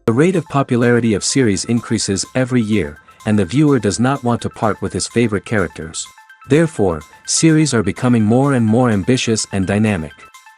The rate of popularity of series increases every year, and the viewer does not want to part with his favorite characters. Therefore, series are becoming more and more ambitious and dynamic.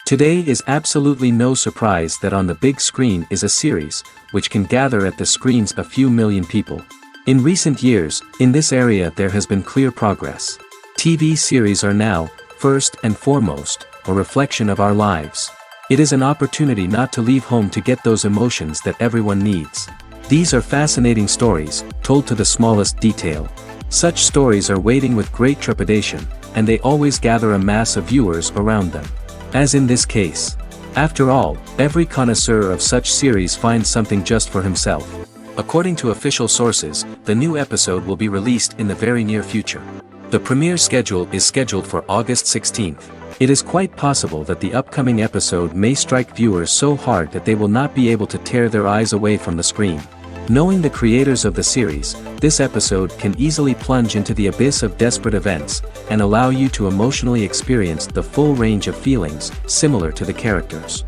Today is absolutely no surprise that on the big screen is a series, which can gather at the screens a few million people. In recent years, in this area there has been clear progress. TV series are now, first and foremost, a reflection of our lives. It is an opportunity not to leave home to get those emotions that everyone needs. These are fascinating stories, told to the smallest detail. Such stories are waiting with great trepidation, and they always gather a mass of viewers around them. As in this case. After all, every connoisseur of such series finds something just for himself. According to official sources, the new episode will be released in the very near future. The premiere schedule is scheduled for August 16th. It is quite possible that the upcoming episode may strike viewers so hard that they will not be able to tear their eyes away from the screen. Knowing the creators of the series, this episode can easily plunge into the abyss of desperate events, and allow you to emotionally experience the full range of feelings, similar to the characters.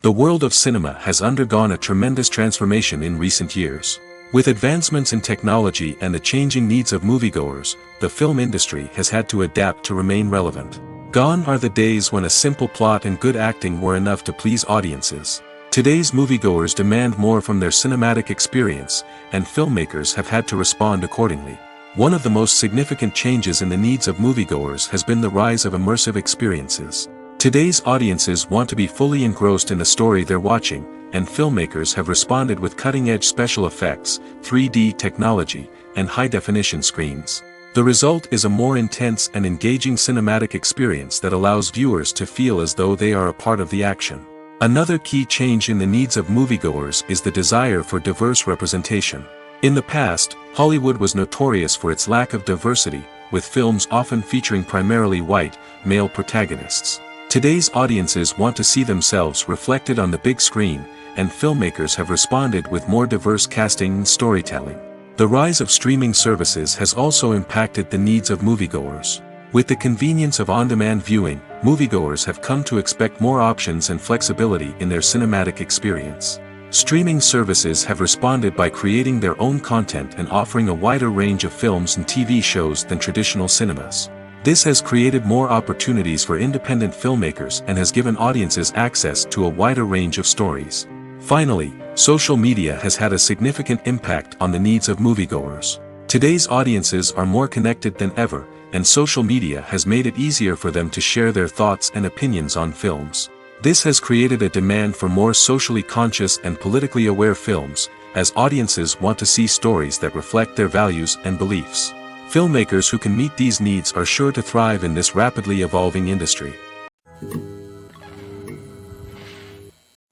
The world of cinema has undergone a tremendous transformation in recent years. With advancements in technology and the changing needs of moviegoers, the film industry has had to adapt to remain relevant. Gone are the days when a simple plot and good acting were enough to please audiences. Today's moviegoers demand more from their cinematic experience, and filmmakers have had to respond accordingly. One of the most significant changes in the needs of moviegoers has been the rise of immersive experiences. Today's audiences want to be fully engrossed in the story they're watching, and filmmakers have responded with cutting-edge special effects, 3D technology, and high-definition screens. The result is a more intense and engaging cinematic experience that allows viewers to feel as though they are a part of the action. Another key change in the needs of moviegoers is the desire for diverse representation. In the past, Hollywood was notorious for its lack of diversity, with films often featuring primarily white, male protagonists. Today's audiences want to see themselves reflected on the big screen, and filmmakers have responded with more diverse casting and storytelling. The rise of streaming services has also impacted the needs of moviegoers. With the convenience of on-demand viewing, moviegoers have come to expect more options and flexibility in their cinematic experience. Streaming services have responded by creating their own content and offering a wider range of films and TV shows than traditional cinemas. This has created more opportunities for independent filmmakers and has given audiences access to a wider range of stories. Finally, social media has had a significant impact on the needs of moviegoers. Today's audiences are more connected than ever, and social media has made it easier for them to share their thoughts and opinions on films. This has created a demand for more socially conscious and politically aware films, as audiences want to see stories that reflect their values and beliefs. Filmmakers who can meet these needs are sure to thrive in this rapidly evolving industry.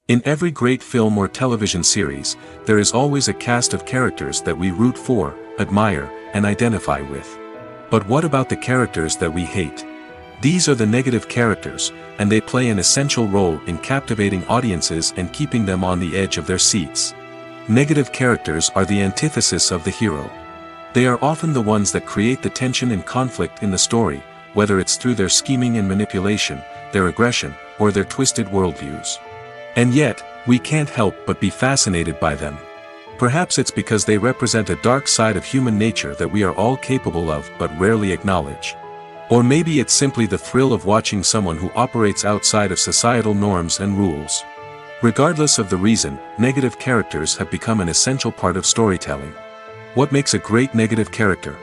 In every great film or television series, there is always a cast of characters that we root for, admire, and identify with. But what about the characters that we hate? These are the negative characters, and they play an essential role in captivating audiences and keeping them on the edge of their seats. Negative characters are the antithesis of the hero. They are often the ones that create the tension and conflict in the story, whether it's through their scheming and manipulation, their aggression, or their twisted worldviews. And yet, we can't help but be fascinated by them. Perhaps it's because they represent a dark side of human nature that we are all capable of but rarely acknowledge. Or maybe it's simply the thrill of watching someone who operates outside of societal norms and rules. Regardless of the reason, negative characters have become an essential part of storytelling. What makes a great negative character?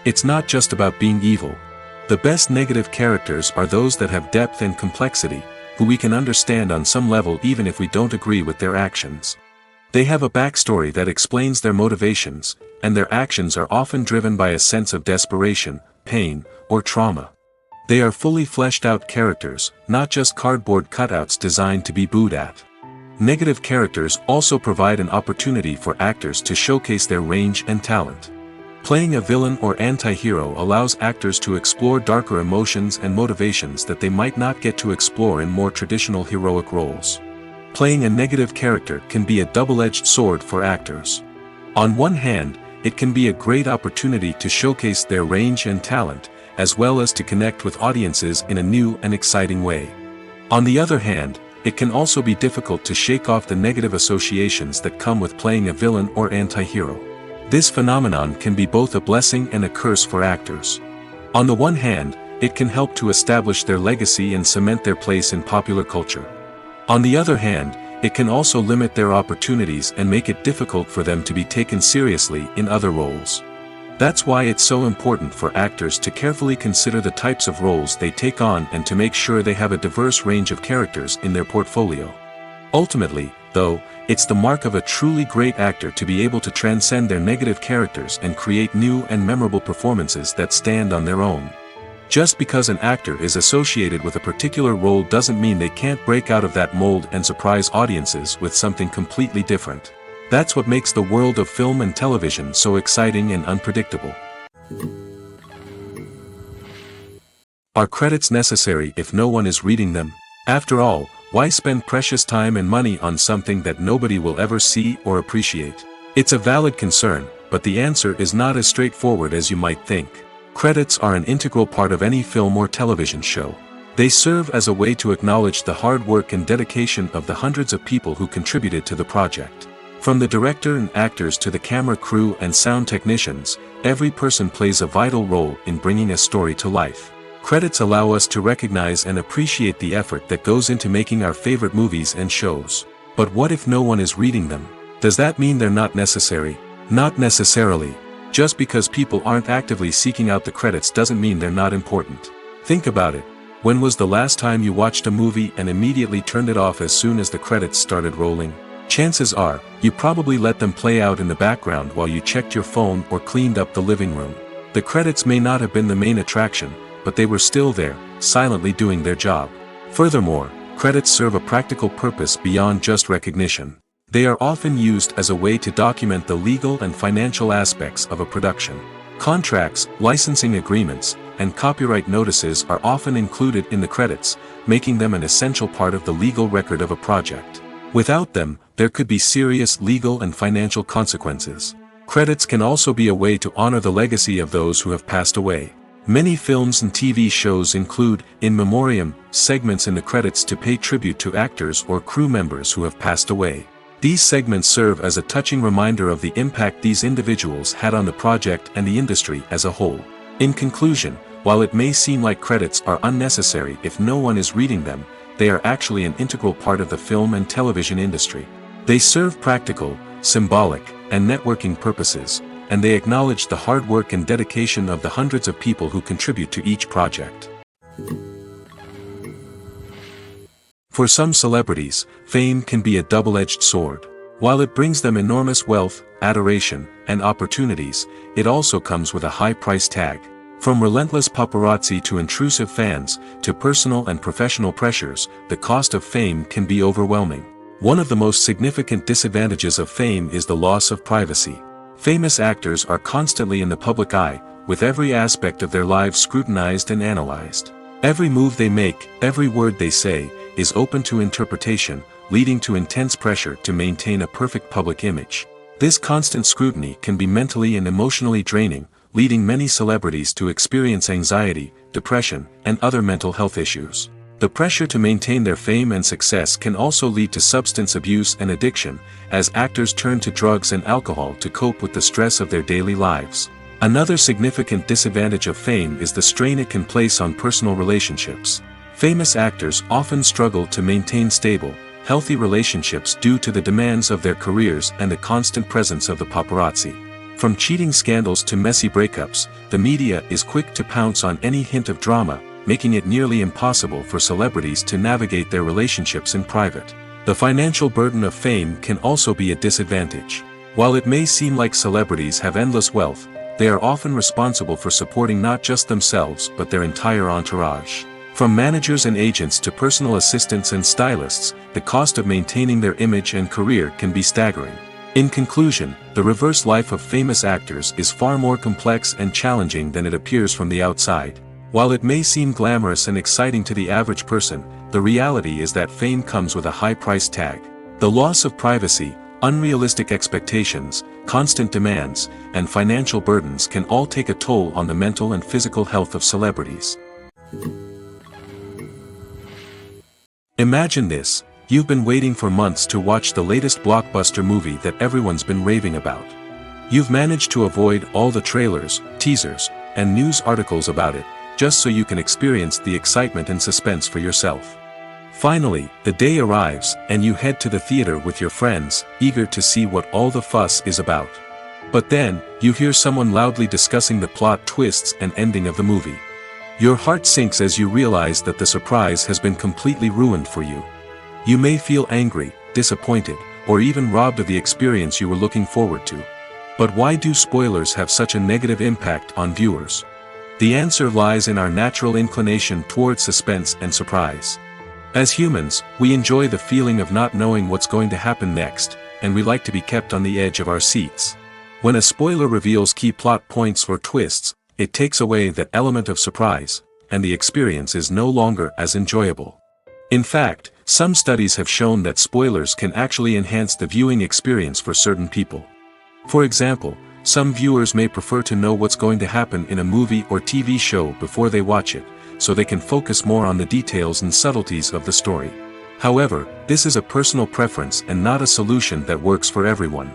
It's not just about being evil. The best negative characters are those that have depth and complexity, who we can understand on some level even if we don't agree with their actions. They have a backstory that explains their motivations, and their actions are often driven by a sense of desperation, pain, or trauma. They are fully fleshed out characters, not just cardboard cutouts designed to be booed at. Negative characters also provide an opportunity for actors to showcase their range and talent. Playing a villain or anti-hero allows actors to explore darker emotions and motivations that they might not get to explore in more traditional heroic roles. Playing a negative character can be a double-edged sword for actors. On one hand, it can be a great opportunity to showcase their range and talent, as well as to connect with audiences in a new and exciting way. On the other hand, it can also be difficult to shake off the negative associations that come with playing a villain or anti-hero. This phenomenon can be both a blessing and a curse for actors. On the one hand, it can help to establish their legacy and cement their place in popular culture. On the other hand, it can also limit their opportunities and make it difficult for them to be taken seriously in other roles. That's why it's so important for actors to carefully consider the types of roles they take on and to make sure they have a diverse range of characters in their portfolio. Ultimately, though, it's the mark of a truly great actor to be able to transcend their negative characters and create new and memorable performances that stand on their own. Just because an actor is associated with a particular role doesn't mean they can't break out of that mold and surprise audiences with something completely different. That's what makes the world of film and television so exciting and unpredictable. Are credits necessary if no one is reading them? After all, why spend precious time and money on something that nobody will ever see or appreciate? It's a valid concern, but the answer is not as straightforward as you might think. Credits are an integral part of any film or television show. They serve as a way to acknowledge the hard work and dedication of the hundreds of people who contributed to the project. From the director and actors to the camera crew and sound technicians, every person plays a vital role in bringing a story to life. Credits allow us to recognize and appreciate the effort that goes into making our favorite movies and shows. But what if no one is reading them? Does that mean they're not necessary? Not necessarily. Just because people aren't actively seeking out the credits doesn't mean they're not important. Think about it. When was the last time you watched a movie and immediately turned it off as soon as the credits started rolling? Chances are, you probably let them play out in the background while you checked your phone or cleaned up the living room. The credits may not have been the main attraction, but they were still there, silently doing their job. Furthermore, credits serve a practical purpose beyond just recognition. They are often used as a way to document the legal and financial aspects of a production. Contracts, licensing agreements, and copyright notices are often included in the credits, making them an essential part of the legal record of a project. Without them, there could be serious legal and financial consequences. Credits can also be a way to honor the legacy of those who have passed away. Many films and TV shows include, in memoriam, segments in the credits to pay tribute to actors or crew members who have passed away. These segments serve as a touching reminder of the impact these individuals had on the project and the industry as a whole. In conclusion, while it may seem like credits are unnecessary if no one is reading them, they are actually an integral part of the film and television industry. They serve practical, symbolic, and networking purposes, and they acknowledge the hard work and dedication of the hundreds of people who contribute to each project. For some celebrities, fame can be a double-edged sword. While it brings them enormous wealth, adoration, and opportunities, it also comes with a high price tag. From relentless paparazzi to intrusive fans, to personal and professional pressures, the cost of fame can be overwhelming. One of the most significant disadvantages of fame is the loss of privacy. Famous actors are constantly in the public eye, with every aspect of their lives scrutinized and analyzed. Every move they make, every word they say, is open to interpretation, leading to intense pressure to maintain a perfect public image. This constant scrutiny can be mentally and emotionally draining, leading many celebrities to experience anxiety, depression, and other mental health issues. The pressure to maintain their fame and success can also lead to substance abuse and addiction, as actors turn to drugs and alcohol to cope with the stress of their daily lives. Another significant disadvantage of fame is the strain it can place on personal relationships. Famous actors often struggle to maintain stable, healthy relationships due to the demands of their careers and the constant presence of the paparazzi. From cheating scandals to messy breakups, the media is quick to pounce on any hint of drama, making it nearly impossible for celebrities to navigate their relationships in private. The financial burden of fame can also be a disadvantage. While it may seem like celebrities have endless wealth, they are often responsible for supporting not just themselves but their entire entourage. From managers and agents to personal assistants and stylists, the cost of maintaining their image and career can be staggering. In conclusion, the reverse life of famous actors is far more complex and challenging than it appears from the outside. While it may seem glamorous and exciting to the average person, the reality is that fame comes with a high price tag. The loss of privacy, unrealistic expectations, constant demands, and financial burdens can all take a toll on the mental and physical health of celebrities. Imagine this: You've been waiting for months to watch the latest blockbuster movie that everyone's been raving about. You've managed to avoid all the trailers, teasers, and news articles about it, just so you can experience the excitement and suspense for yourself. Finally, the day arrives, and you head to the theater with your friends, eager to see what all the fuss is about. But then, you hear someone loudly discussing the plot twists and ending of the movie. Your heart sinks as you realize that the surprise has been completely ruined for you. You may feel angry, disappointed, or even robbed of the experience you were looking forward to. But why do spoilers have such a negative impact on viewers? The answer lies in our natural inclination toward suspense and surprise. As humans, we enjoy the feeling of not knowing what's going to happen next, and we like to be kept on the edge of our seats. When a spoiler reveals key plot points or twists, it takes away that element of surprise, and the experience is no longer as enjoyable. In fact, some studies have shown that spoilers can actually enhance the viewing experience for certain people. For example, some viewers may prefer to know what's going to happen in a movie or TV show before they watch it, so they can focus more on the details and subtleties of the story. However, this is a personal preference and not a solution that works for everyone.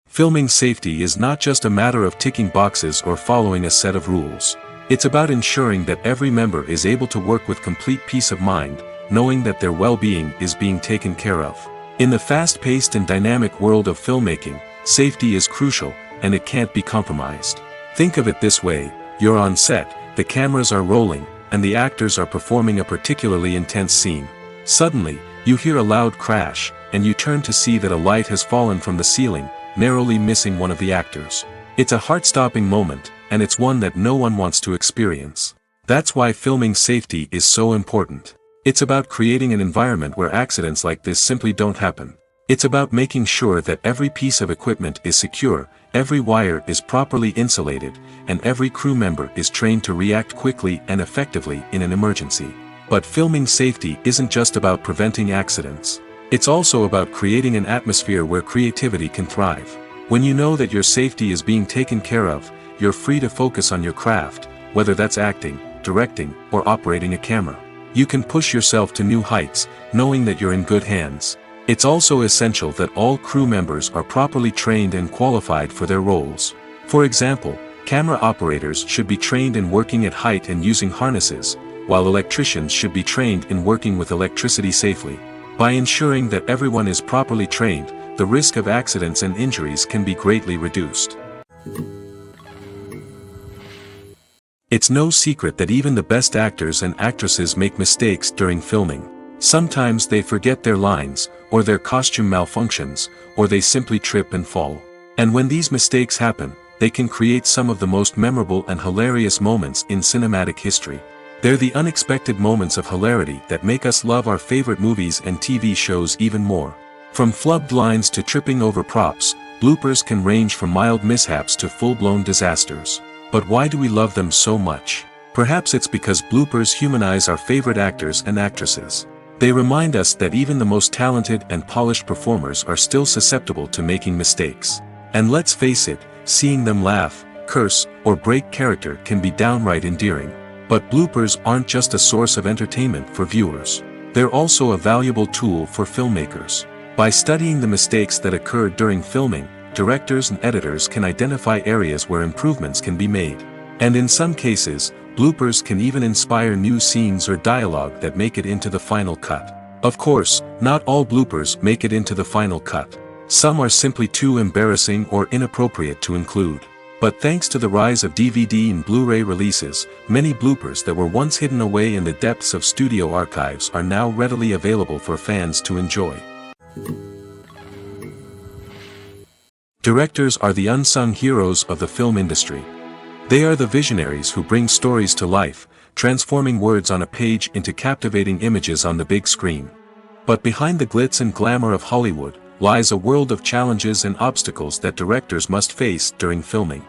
Filming safety is not just a matter of ticking boxes or following a set of rules. It's about ensuring that every member is able to work with complete peace of mind, knowing that their well-being is being taken care of. In the fast-paced and dynamic world of filmmaking, safety is crucial, and it can't be compromised. Think of it this way: you're on set, the cameras are rolling, and the actors are performing a particularly intense scene. Suddenly, you hear a loud crash, and you turn to see that a light has fallen from the ceiling, narrowly missing one of the actors. It's a heart-stopping moment, and it's one that no one wants to experience. That's why filming safety is so important. It's about creating an environment where accidents like this simply don't happen. It's about making sure that every piece of equipment is secure, every wire is properly insulated, and every crew member is trained to react quickly and effectively in an emergency. But filming safety isn't just about preventing accidents. It's also about creating an atmosphere where creativity can thrive. When you know that your safety is being taken care of, you're free to focus on your craft, whether that's acting, directing, or operating a camera. You can push yourself to new heights, knowing that you're in good hands. It's also essential that all crew members are properly trained and qualified for their roles. For example, camera operators should be trained in working at height and using harnesses, while electricians should be trained in working with electricity safely. By ensuring that everyone is properly trained, the risk of accidents and injuries can be greatly reduced. It's no secret that even the best actors and actresses make mistakes during filming. Sometimes they forget their lines, or their costume malfunctions, or they simply trip and fall. And when these mistakes happen, they can create some of the most memorable and hilarious moments in cinematic history. They're the unexpected moments of hilarity that make us love our favorite movies and TV shows even more. From flubbed lines to tripping over props, bloopers can range from mild mishaps to full-blown disasters. But why do we love them so much? Perhaps it's because bloopers humanize our favorite actors and actresses. They remind us that even the most talented and polished performers are still susceptible to making mistakes. And let's face it, seeing them laugh, curse, or break character can be downright endearing. But bloopers aren't just a source of entertainment for viewers. They're also a valuable tool for filmmakers. By studying the mistakes that occurred during filming, directors and editors can identify areas where improvements can be made. And in some cases, bloopers can even inspire new scenes or dialogue that make it into the final cut. Of course, not all bloopers make it into the final cut. Some are simply too embarrassing or inappropriate to include. But thanks to the rise of DVD and Blu-ray releases, many bloopers that were once hidden away in the depths of studio archives are now readily available for fans to enjoy. Directors are the unsung heroes of the film industry. They are the visionaries who bring stories to life, transforming words on a page into captivating images on the big screen. But behind the glitz and glamour of Hollywood, lies a world of challenges and obstacles that directors must face during filming.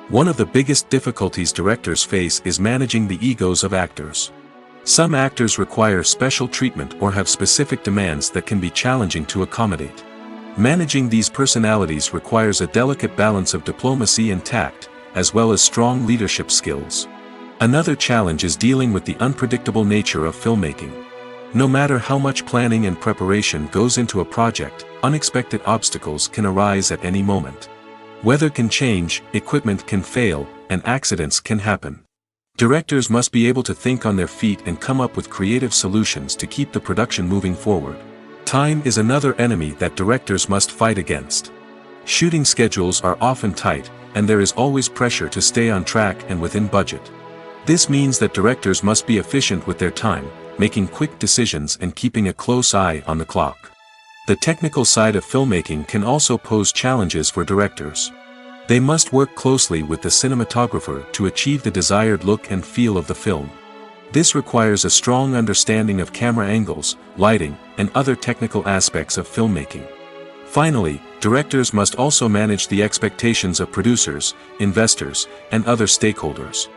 One of the biggest difficulties directors face is managing the egos of actors. Some actors require special treatment or have specific demands that can be challenging to accommodate. Managing these personalities requires a delicate balance of diplomacy and tact, as well as strong leadership skills. Another challenge is dealing with the unpredictable nature of filmmaking. No matter how much planning and preparation goes into a project, unexpected obstacles can arise at any moment. Weather can change, equipment can fail, and accidents can happen. Directors must be able to think on their feet and come up with creative solutions to keep the production moving forward. Time is another enemy that directors must fight against. Shooting schedules are often tight, and there is always pressure to stay on track and within budget. This means that directors must be efficient with their time, making quick decisions and keeping a close eye on the clock. The technical side of filmmaking can also pose challenges for directors. They must work closely with the cinematographer to achieve the desired look and feel of the film. This requires a strong understanding of camera angles, lighting, and other technical aspects of filmmaking. Finally, directors must also manage the expectations of producers, investors, and other stakeholders.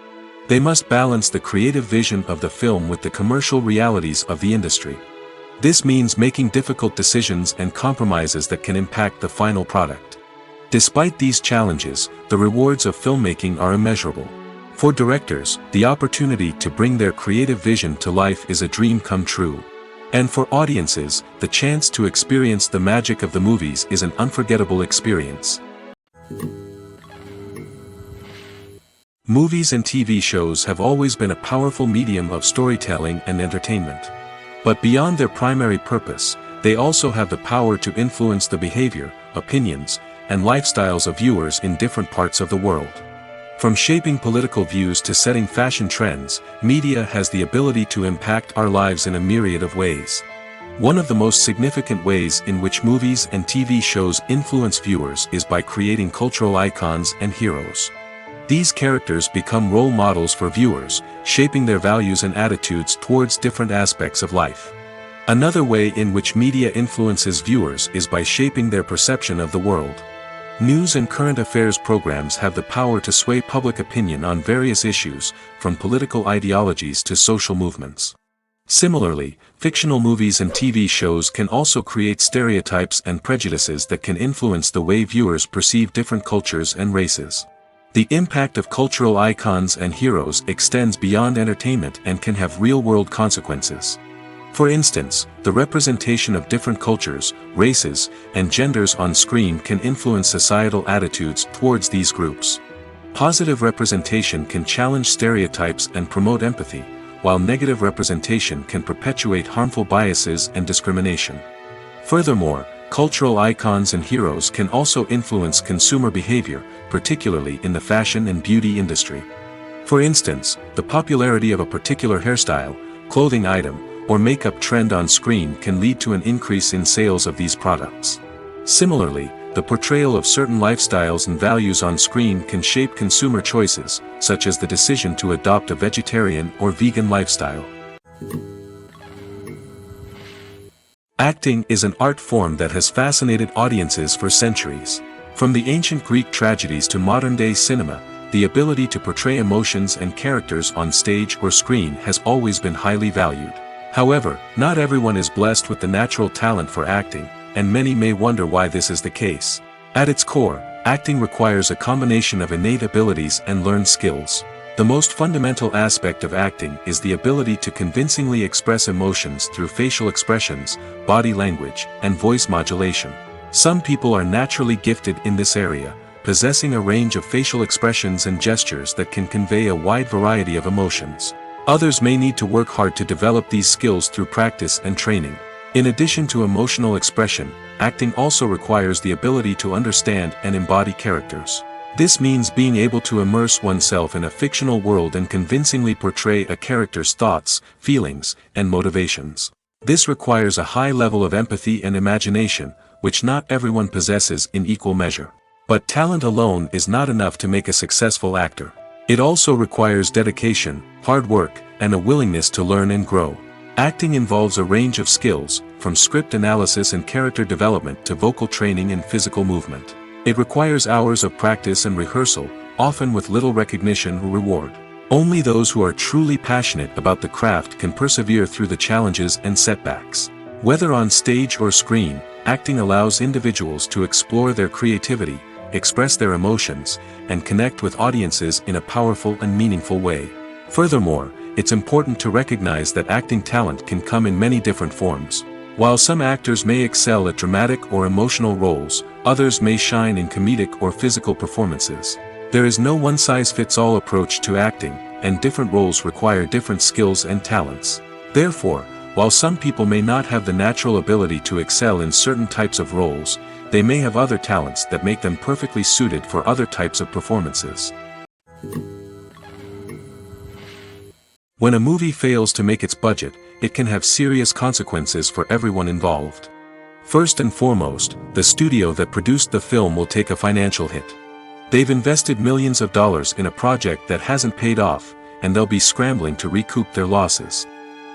They must balance the creative vision of the film with the commercial realities of the industry. This means making difficult decisions and compromises that can impact the final product. Despite these challenges, the rewards of filmmaking are immeasurable. For directors, the opportunity to bring their creative vision to life is a dream come true. And for audiences, the chance to experience the magic of the movies is an unforgettable experience. Movies and TV shows have always been a powerful medium of storytelling and entertainment. But beyond their primary purpose, they also have the power to influence the behavior, opinions, and lifestyles of viewers in different parts of the world. From shaping political views to setting fashion trends, media has the ability to impact our lives in a myriad of ways. One of the most significant ways in which movies and TV shows influence viewers is by creating cultural icons and heroes. These characters become role models for viewers, shaping their values and attitudes towards different aspects of life. Another way in which media influences viewers is by shaping their perception of the world. News and current affairs programs have the power to sway public opinion on various issues, from political ideologies to social movements. Similarly, fictional movies and TV shows can also create stereotypes and prejudices that can influence the way viewers perceive different cultures and races. The impact of cultural icons and heroes extends beyond entertainment and can have real-world consequences. For instance, the representation of different cultures, races, and genders on screen can influence societal attitudes towards these groups. Positive representation can challenge stereotypes and promote empathy, while negative representation can perpetuate harmful biases and discrimination. Furthermore, cultural icons and heroes can also influence consumer behavior, particularly in the fashion and beauty industry. For instance, the popularity of a particular hairstyle, clothing item, or makeup trend on screen can lead to an increase in sales of these products. Similarly, the portrayal of certain lifestyles and values on screen can shape consumer choices, such as the decision to adopt a vegetarian or vegan lifestyle. Acting is an art form that has fascinated audiences for centuries. From the ancient Greek tragedies to modern-day cinema, the ability to portray emotions and characters on stage or screen has always been highly valued. However, not everyone is blessed with the natural talent for acting, and many may wonder why this is the case. At its core, acting requires a combination of innate abilities and learned skills. The most fundamental aspect of acting is the ability to convincingly express emotions through facial expressions, body language, and voice modulation. Some people are naturally gifted in this area, possessing a range of facial expressions and gestures that can convey a wide variety of emotions. Others may need to work hard to develop these skills through practice and training. In addition to emotional expression, acting also requires the ability to understand and embody characters. This means being able to immerse oneself in a fictional world and convincingly portray a character's thoughts, feelings, and motivations. This requires a high level of empathy and imagination, which not everyone possesses in equal measure. But talent alone is not enough to make a successful actor. It also requires dedication, hard work, and a willingness to learn and grow. Acting involves a range of skills, from script analysis and character development to vocal training and physical movement. It requires hours of practice and rehearsal, often with little recognition or reward. Only those who are truly passionate about the craft can persevere through the challenges and setbacks. Whether on stage or screen, acting allows individuals to explore their creativity, express their emotions, and connect with audiences in a powerful and meaningful way. Furthermore, it's important to recognize that acting talent can come in many different forms. While some actors may excel at dramatic or emotional roles, others may shine in comedic or physical performances. There is no one-size-fits-all approach to acting, and different roles require different skills and talents. Therefore, while some people may not have the natural ability to excel in certain types of roles, they may have other talents that make them perfectly suited for other types of performances. When a movie fails to make its budget, it can have serious consequences for everyone involved. First and foremost, the studio that produced the film will take a financial hit. They've invested millions of dollars in a project that hasn't paid off, and they'll be scrambling to recoup their losses.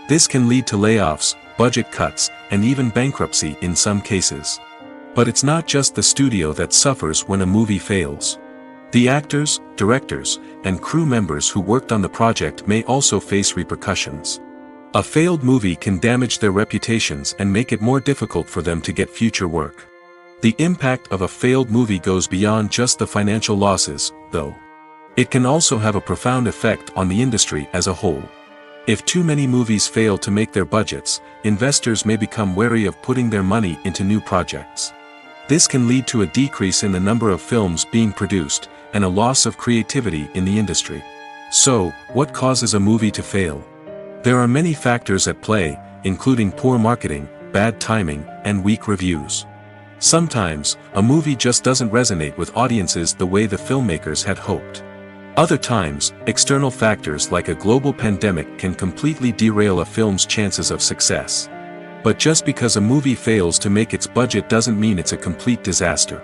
This can lead to layoffs, budget cuts, and even bankruptcy in some cases. But it's not just the studio that suffers when a movie fails. The actors, directors, and crew members who worked on the project may also face repercussions. A failed movie can damage their reputations and make it more difficult for them to get future work. The impact of a failed movie goes beyond just the financial losses, though. It can also have a profound effect on the industry as a whole. If too many movies fail to make their budgets, investors may become wary of putting their money into new projects. This can lead to a decrease in the number of films being produced, and a loss of creativity in the industry. So, what causes a movie to fail? There are many factors at play, including poor marketing, bad timing, and weak reviews. Sometimes, a movie just doesn't resonate with audiences the way the filmmakers had hoped. Other times, external factors like a global pandemic can completely derail a film's chances of success. But just because a movie fails to make its budget doesn't mean it's a complete disaster.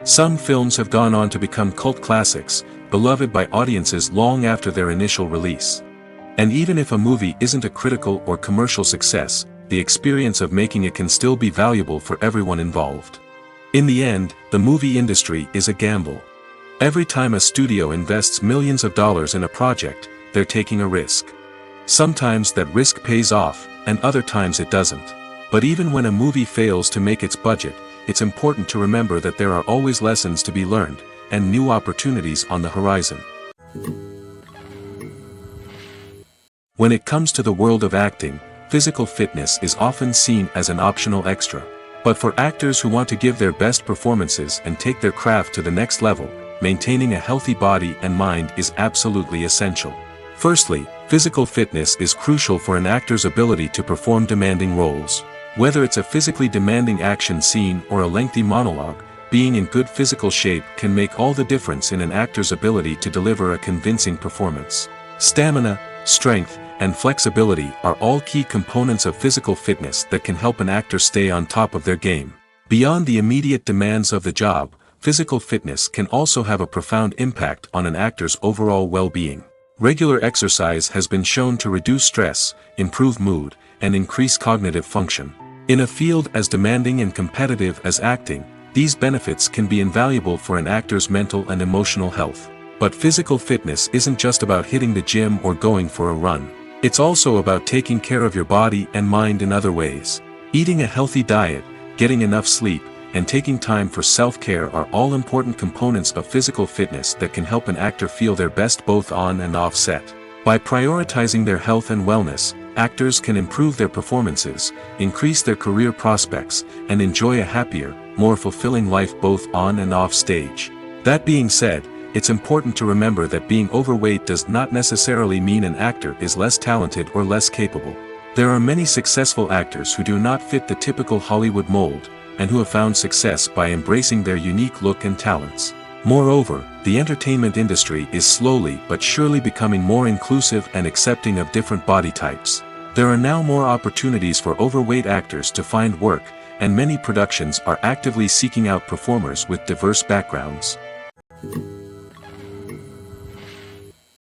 Some films have gone on to become cult classics, beloved by audiences long after their initial release. And even if a movie isn't a critical or commercial success, the experience of making it can still be valuable for everyone involved. In the end, the movie industry is a gamble. Every time a studio invests millions of dollars in a project, they're taking a risk. Sometimes that risk pays off, and other times it doesn't. But even when a movie fails to make its budget, it's important to remember that there are always lessons to be learned, and new opportunities on the horizon. When it comes to the world of acting, physical fitness is often seen as an optional extra. But for actors who want to give their best performances and take their craft to the next level, maintaining a healthy body and mind is absolutely essential. Firstly, physical fitness is crucial for an actor's ability to perform demanding roles. Whether it's a physically demanding action scene or a lengthy monologue, being in good physical shape can make all the difference in an actor's ability to deliver a convincing performance. Stamina, strength, and flexibility are all key components of physical fitness that can help an actor stay on top of their game. Beyond the immediate demands of the job, physical fitness can also have a profound impact on an actor's overall well-being. Regular exercise has been shown to reduce stress, improve mood, and increase cognitive function. In a field as demanding and competitive as acting, these benefits can be invaluable for an actor's mental and emotional health. But physical fitness isn't just about hitting the gym or going for a run. It's also about taking care of your body and mind in other ways. Eating a healthy diet, getting enough sleep, and taking time for self-care are all important components of physical fitness that can help an actor feel their best both on and off set. By prioritizing their health and wellness, actors can improve their performances, increase their career prospects, and enjoy a happier, more fulfilling life both on and off stage. That being said, it's important to remember that being overweight does not necessarily mean an actor is less talented or less capable. There are many successful actors who do not fit the typical Hollywood mold, and who have found success by embracing their unique look and talents. Moreover, the entertainment industry is slowly but surely becoming more inclusive and accepting of different body types. There are now more opportunities for overweight actors to find work, and many productions are actively seeking out performers with diverse backgrounds.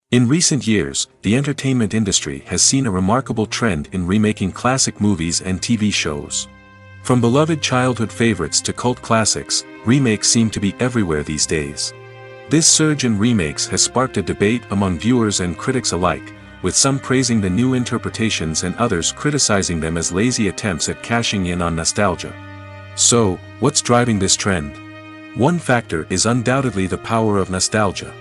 In recent years, the entertainment industry has seen a remarkable trend in remaking classic movies and TV shows. From beloved childhood favorites to cult classics, remakes seem to be everywhere these days. This surge in remakes has sparked a debate among viewers and critics alike, with some praising the new interpretations and others criticizing them as lazy attempts at cashing in on nostalgia. So, what's driving this trend? One factor is undoubtedly the power of nostalgia.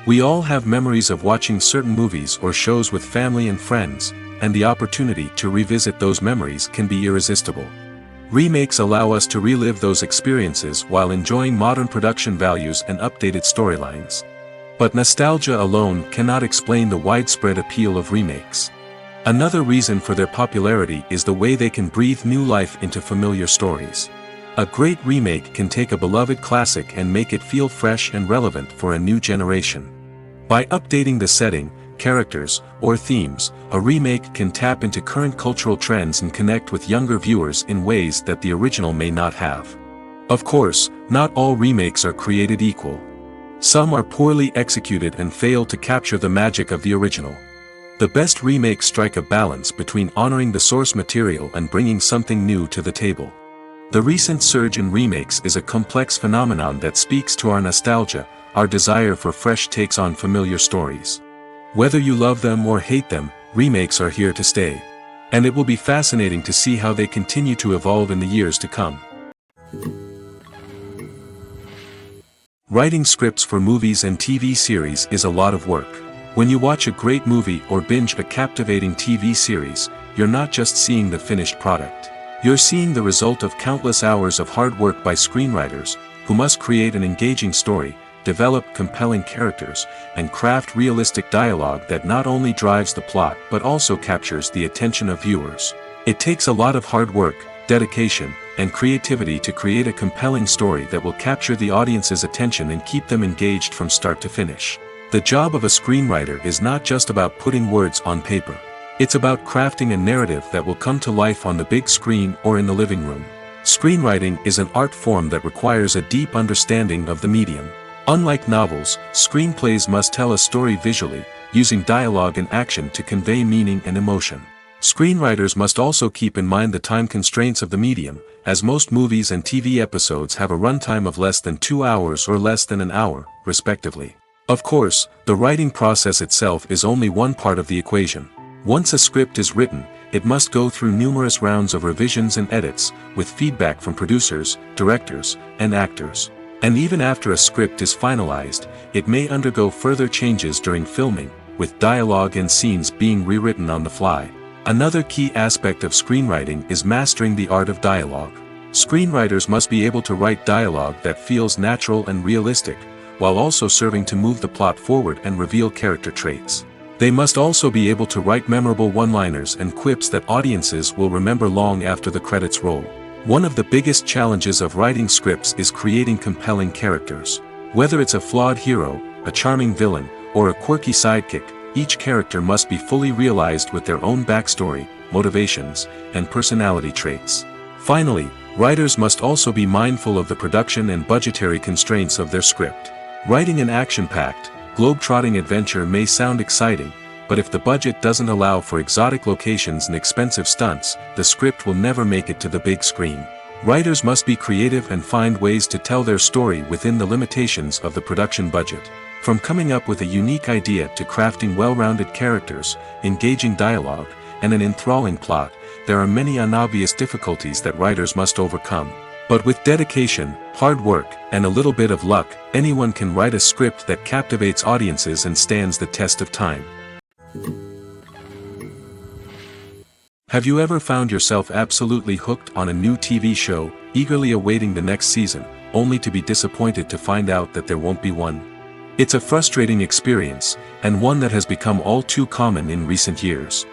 We all have memories of watching certain movies or shows with family and friends, and the opportunity to revisit those memories can be irresistible. Remakes allow us to relive those experiences while enjoying modern production values and updated storylines. But nostalgia alone cannot explain the widespread appeal of remakes. Another reason for their popularity is the way they can breathe new life into familiar stories. A great remake can take a beloved classic and make it feel fresh and relevant for a new generation. By updating the setting, characters, or themes, a remake can tap into current cultural trends and connect with younger viewers in ways that the original may not have. Of course, not all remakes are created equal. Some are poorly executed and fail to capture the magic of the original. The best remakes strike a balance between honoring the source material and bringing something new to the table. The recent surge in remakes is a complex phenomenon that speaks to our nostalgia, our desire for fresh takes on familiar stories. Whether you love them or hate them, remakes are here to stay. And it will be fascinating to see how they continue to evolve in the years to come. Writing scripts for movies and TV series is a lot of work. When you watch a great movie or binge a captivating TV series, you're not just seeing the finished product. You're seeing the result of countless hours of hard work by screenwriters, who must create an engaging story, develop compelling characters, and craft realistic dialogue that not only drives the plot but also captures the attention of viewers. It takes a lot of hard work, dedication, and creativity to create a compelling story that will capture the audience's attention and keep them engaged from start to finish. The job of a screenwriter is not just about putting words on paper. It's about crafting a narrative that will come to life on the big screen or in the living room. Screenwriting is an art form that requires a deep understanding of the medium. Unlike novels, screenplays must tell a story visually, using dialogue and action to convey meaning and emotion. Screenwriters must also keep in mind the time constraints of the medium, as most movies and TV episodes have a runtime of less than 2 hours or less than an hour, respectively. Of course, the writing process itself is only one part of the equation. Once a script is written, it must go through numerous rounds of revisions and edits, with feedback from producers, directors, and actors. And even after a script is finalized, it may undergo further changes during filming, with dialogue and scenes being rewritten on the fly. Another key aspect of screenwriting is mastering the art of dialogue. Screenwriters must be able to write dialogue that feels natural and realistic, while also serving to move the plot forward and reveal character traits. They must also be able to write memorable one-liners and quips that audiences will remember long after the credits roll. One of the biggest challenges of writing scripts is creating compelling characters. Whether it's a flawed hero, a charming villain, or a quirky sidekick, each character must be fully realized with their own backstory, motivations, and personality traits. Finally, writers must also be mindful of the production and budgetary constraints of their script. Writing an action-packed, globe-trotting adventure may sound exciting, but if the budget doesn't allow for exotic locations and expensive stunts, the script will never make it to the big screen. Writers must be creative and find ways to tell their story within the limitations of the production budget. From coming up with a unique idea to crafting well-rounded characters, engaging dialogue, and an enthralling plot, there are many unobvious difficulties that writers must overcome. But with dedication, hard work, and a little bit of luck, anyone can write a script that captivates audiences and stands the test of time. Have you ever found yourself absolutely hooked on a new TV show, eagerly awaiting the next season, only to be disappointed to find out that there won't be one? It's a frustrating experience, and one that has become all too common in recent years.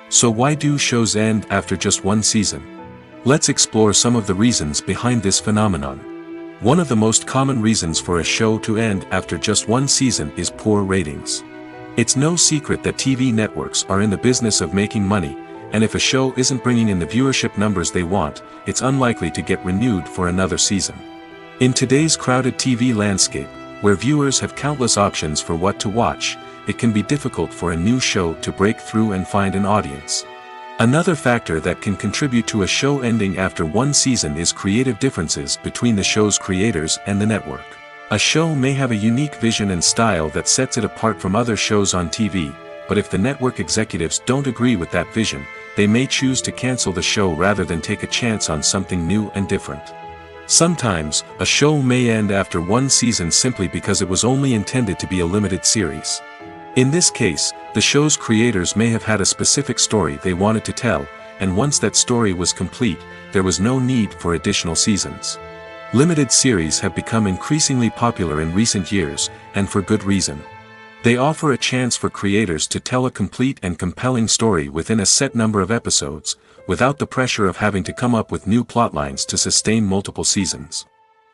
So why do shows end after just one season? Let's explore some of the reasons behind this phenomenon. One of the most common reasons for a show to end after just one season is poor ratings. It's no secret that TV networks are in the business of making money, and if a show isn't bringing in the viewership numbers they want, it's unlikely to get renewed for another season. In today's crowded TV landscape, where viewers have countless options for what to watch, it can be difficult for a new show to break through and find an audience. Another factor that can contribute to a show ending after one season is creative differences between the show's creators and the network. A show may have a unique vision and style that sets it apart from other shows on TV, but if the network executives don't agree with that vision, they may choose to cancel the show rather than take a chance on something new and different. Sometimes, a show may end after one season simply because it was only intended to be a limited series. In this case, the show's creators may have had a specific story they wanted to tell, and once that story was complete, there was no need for additional seasons. Limited series have become increasingly popular in recent years, and for good reason. They offer a chance for creators to tell a complete and compelling story within a set number of episodes, without the pressure of having to come up with new plotlines to sustain multiple seasons.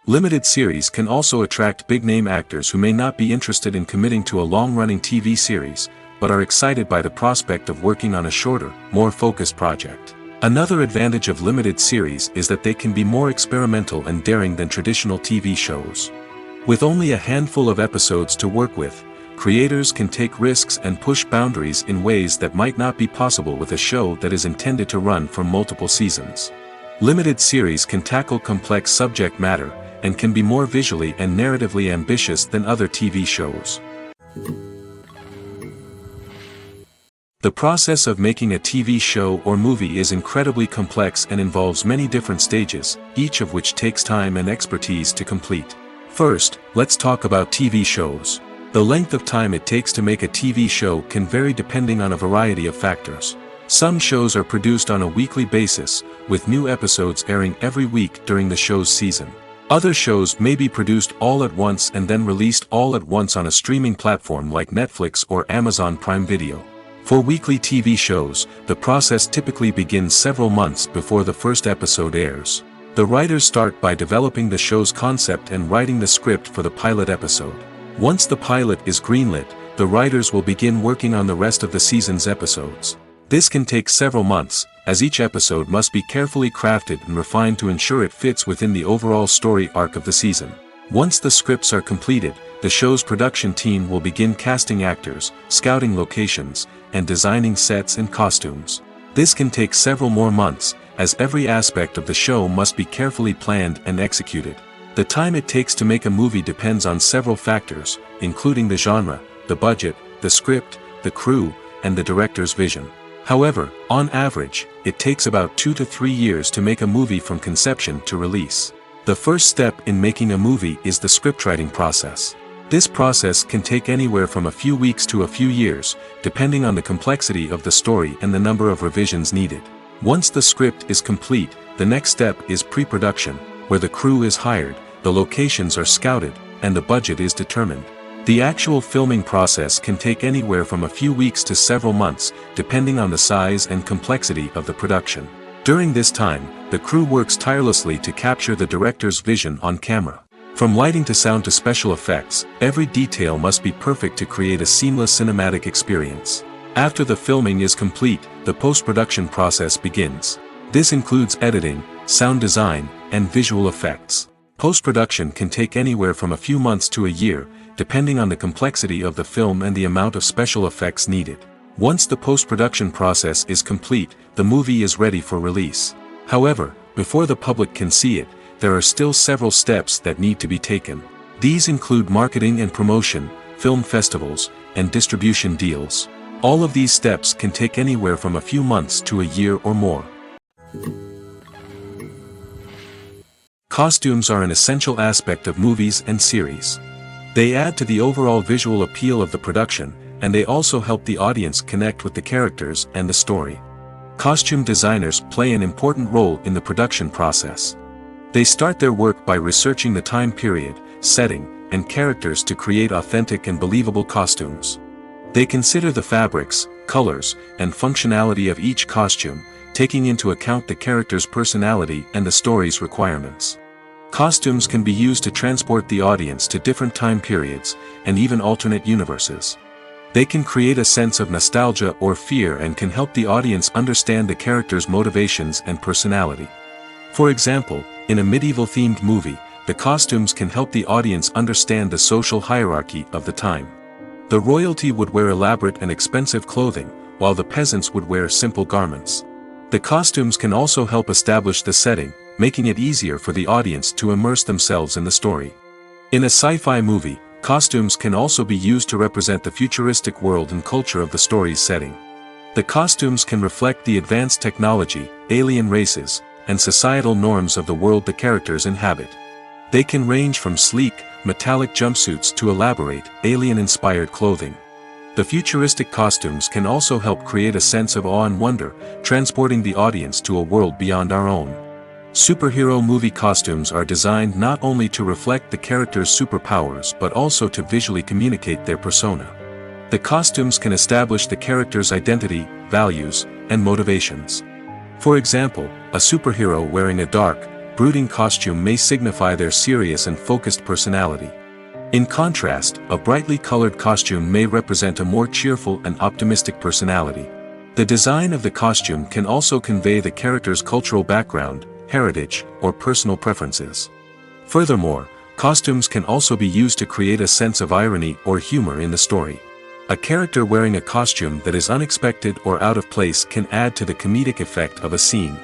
Limited series can also attract big-name actors who may not be interested in committing to a long-running TV series, but are excited by the prospect of working on a shorter, more focused project. Another advantage of limited series is that they can be more experimental and daring than traditional TV shows. With only a handful of episodes to work with, creators can take risks and push boundaries in ways that might not be possible with a show that is intended to run for multiple seasons. Limited series can tackle complex subject matter, and can be more visually and narratively ambitious than other TV shows. The process of making a TV show or movie is incredibly complex and involves many different stages, each of which takes time and expertise to complete. First, let's talk about TV shows. The length of time it takes to make a TV show can vary depending on a variety of factors. Some shows are produced on a weekly basis, with new episodes airing every week during the show's season. Other shows may be produced all at once and then released all at once on a streaming platform like Netflix or Amazon Prime Video. For weekly TV shows, the process typically begins several months before the first episode airs. The writers start by developing the show's concept and writing the script for the pilot episode. Once the pilot is greenlit, the writers will begin working on the rest of the season's episodes. This can take several months, as each episode must be carefully crafted and refined to ensure it fits within the overall story arc of the season. Once the scripts are completed, the show's production team will begin casting actors, scouting locations, and designing sets and costumes. This can take several more months, as every aspect of the show must be carefully planned and executed. The time it takes to make a movie depends on several factors, including the genre, the budget, the script, the crew, and the director's vision. However, on average, it takes about 2 to 3 years to make a movie from conception to release. The first step in making a movie is the scriptwriting process. This process can take anywhere from a few weeks to a few years, depending on the complexity of the story and the number of revisions needed. Once the script is complete, the next step is pre-production, where the crew is hired, the locations are scouted, and the budget is determined. The actual filming process can take anywhere from a few weeks to several months, depending on the size and complexity of the production. During this time, the crew works tirelessly to capture the director's vision on camera. From lighting to sound to special effects, every detail must be perfect to create a seamless cinematic experience. After the filming is complete, the post-production process begins. This includes editing, sound design, and visual effects. Post-production can take anywhere from a few months to a year, depending on the complexity of the film and the amount of special effects needed. Once the post-production process is complete, the movie is ready for release. However, before the public can see it, there are still several steps that need to be taken. These include marketing and promotion, film festivals, and distribution deals. All of these steps can take anywhere from a few months to a year or more. Costumes are an essential aspect of movies and series. They add to the overall visual appeal of the production, and they also help the audience connect with the characters and the story. Costume designers play an important role in the production process. They start their work by researching the time period, setting, and characters to create authentic and believable costumes. They consider the fabrics, colors, and functionality of each costume, taking into account the character's personality and the story's requirements. Costumes can be used to transport the audience to different time periods, and even alternate universes. They can create a sense of nostalgia or fear and can help the audience understand the character's motivations and personality. For example, in a medieval-themed movie, the costumes can help the audience understand the social hierarchy of the time. The royalty would wear elaborate and expensive clothing, while the peasants would wear simple garments. The costumes can also help establish the setting, making it easier for the audience to immerse themselves in the story. In a sci-fi movie, costumes can also be used to represent the futuristic world and culture of the story's setting. The costumes can reflect the advanced technology, alien races, and societal norms of the world the characters inhabit. They can range from sleek, metallic jumpsuits to elaborate, alien-inspired clothing. The futuristic costumes can also help create a sense of awe and wonder, transporting the audience to a world beyond our own. Superhero movie costumes are designed not only to reflect the character's superpowers but also to visually communicate their persona. The costumes can establish the character's identity, values, and motivations. For example, a superhero wearing a dark, brooding costume may signify their serious and focused personality. In contrast, a brightly colored costume may represent a more cheerful and optimistic personality. The design of the costume can also convey the character's cultural background, heritage, or personal preferences. Furthermore, costumes can also be used to create a sense of irony or humor in the story. A character wearing a costume that is unexpected or out of place can add to the comedic effect of a scene.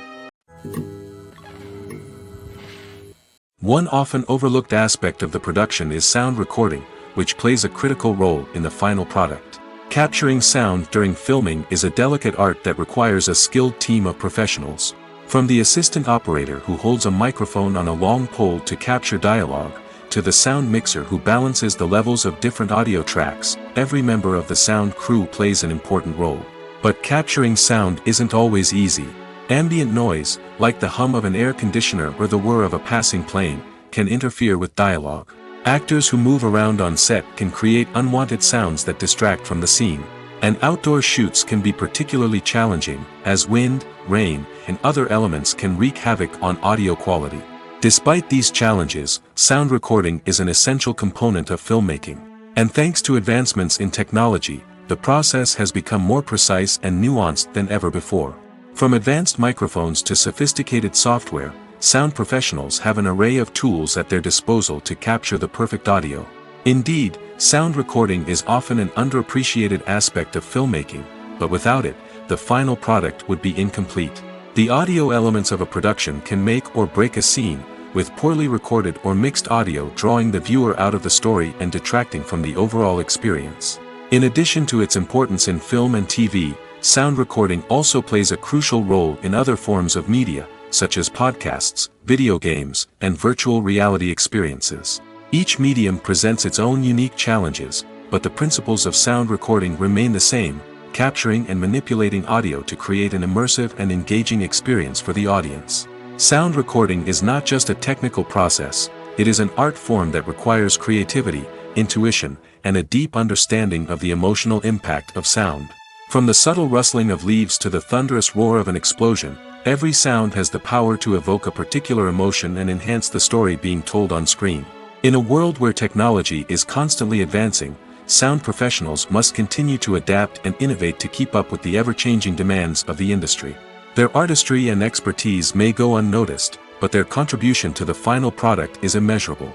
One often overlooked aspect of the production is sound recording, which plays a critical role in the final product. Capturing sound during filming is a delicate art that requires a skilled team of professionals. From the assistant operator who holds a microphone on a long pole to capture dialogue, to the sound mixer who balances the levels of different audio tracks, every member of the sound crew plays an important role. But capturing sound isn't always easy. Ambient noise, like the hum of an air conditioner or the whir of a passing plane, can interfere with dialogue. Actors who move around on set can create unwanted sounds that distract from the scene. And outdoor shoots can be particularly challenging, as wind, rain, and other elements can wreak havoc on audio quality. Despite these challenges, sound recording is an essential component of filmmaking. And thanks to advancements in technology, the process has become more precise and nuanced than ever before. From advanced microphones to sophisticated software, sound professionals have an array of tools at their disposal to capture the perfect audio. Indeed, sound recording is often an underappreciated aspect of filmmaking, but without it, the final product would be incomplete. The audio elements of a production can make or break a scene, with poorly recorded or mixed audio drawing the viewer out of the story and detracting from the overall experience. In addition to its importance in film and TV, sound recording also plays a crucial role in other forms of media, such as podcasts, video games, and virtual reality experiences. Each medium presents its own unique challenges, but the principles of sound recording remain the same, capturing and manipulating audio to create an immersive and engaging experience for the audience. Sound recording is not just a technical process, it is an art form that requires creativity, intuition, and a deep understanding of the emotional impact of sound. From the subtle rustling of leaves to the thunderous roar of an explosion, every sound has the power to evoke a particular emotion and enhance the story being told on screen. In a world where technology is constantly advancing, sound professionals must continue to adapt and innovate to keep up with the ever-changing demands of the industry. Their artistry and expertise may go unnoticed, but their contribution to the final product is immeasurable.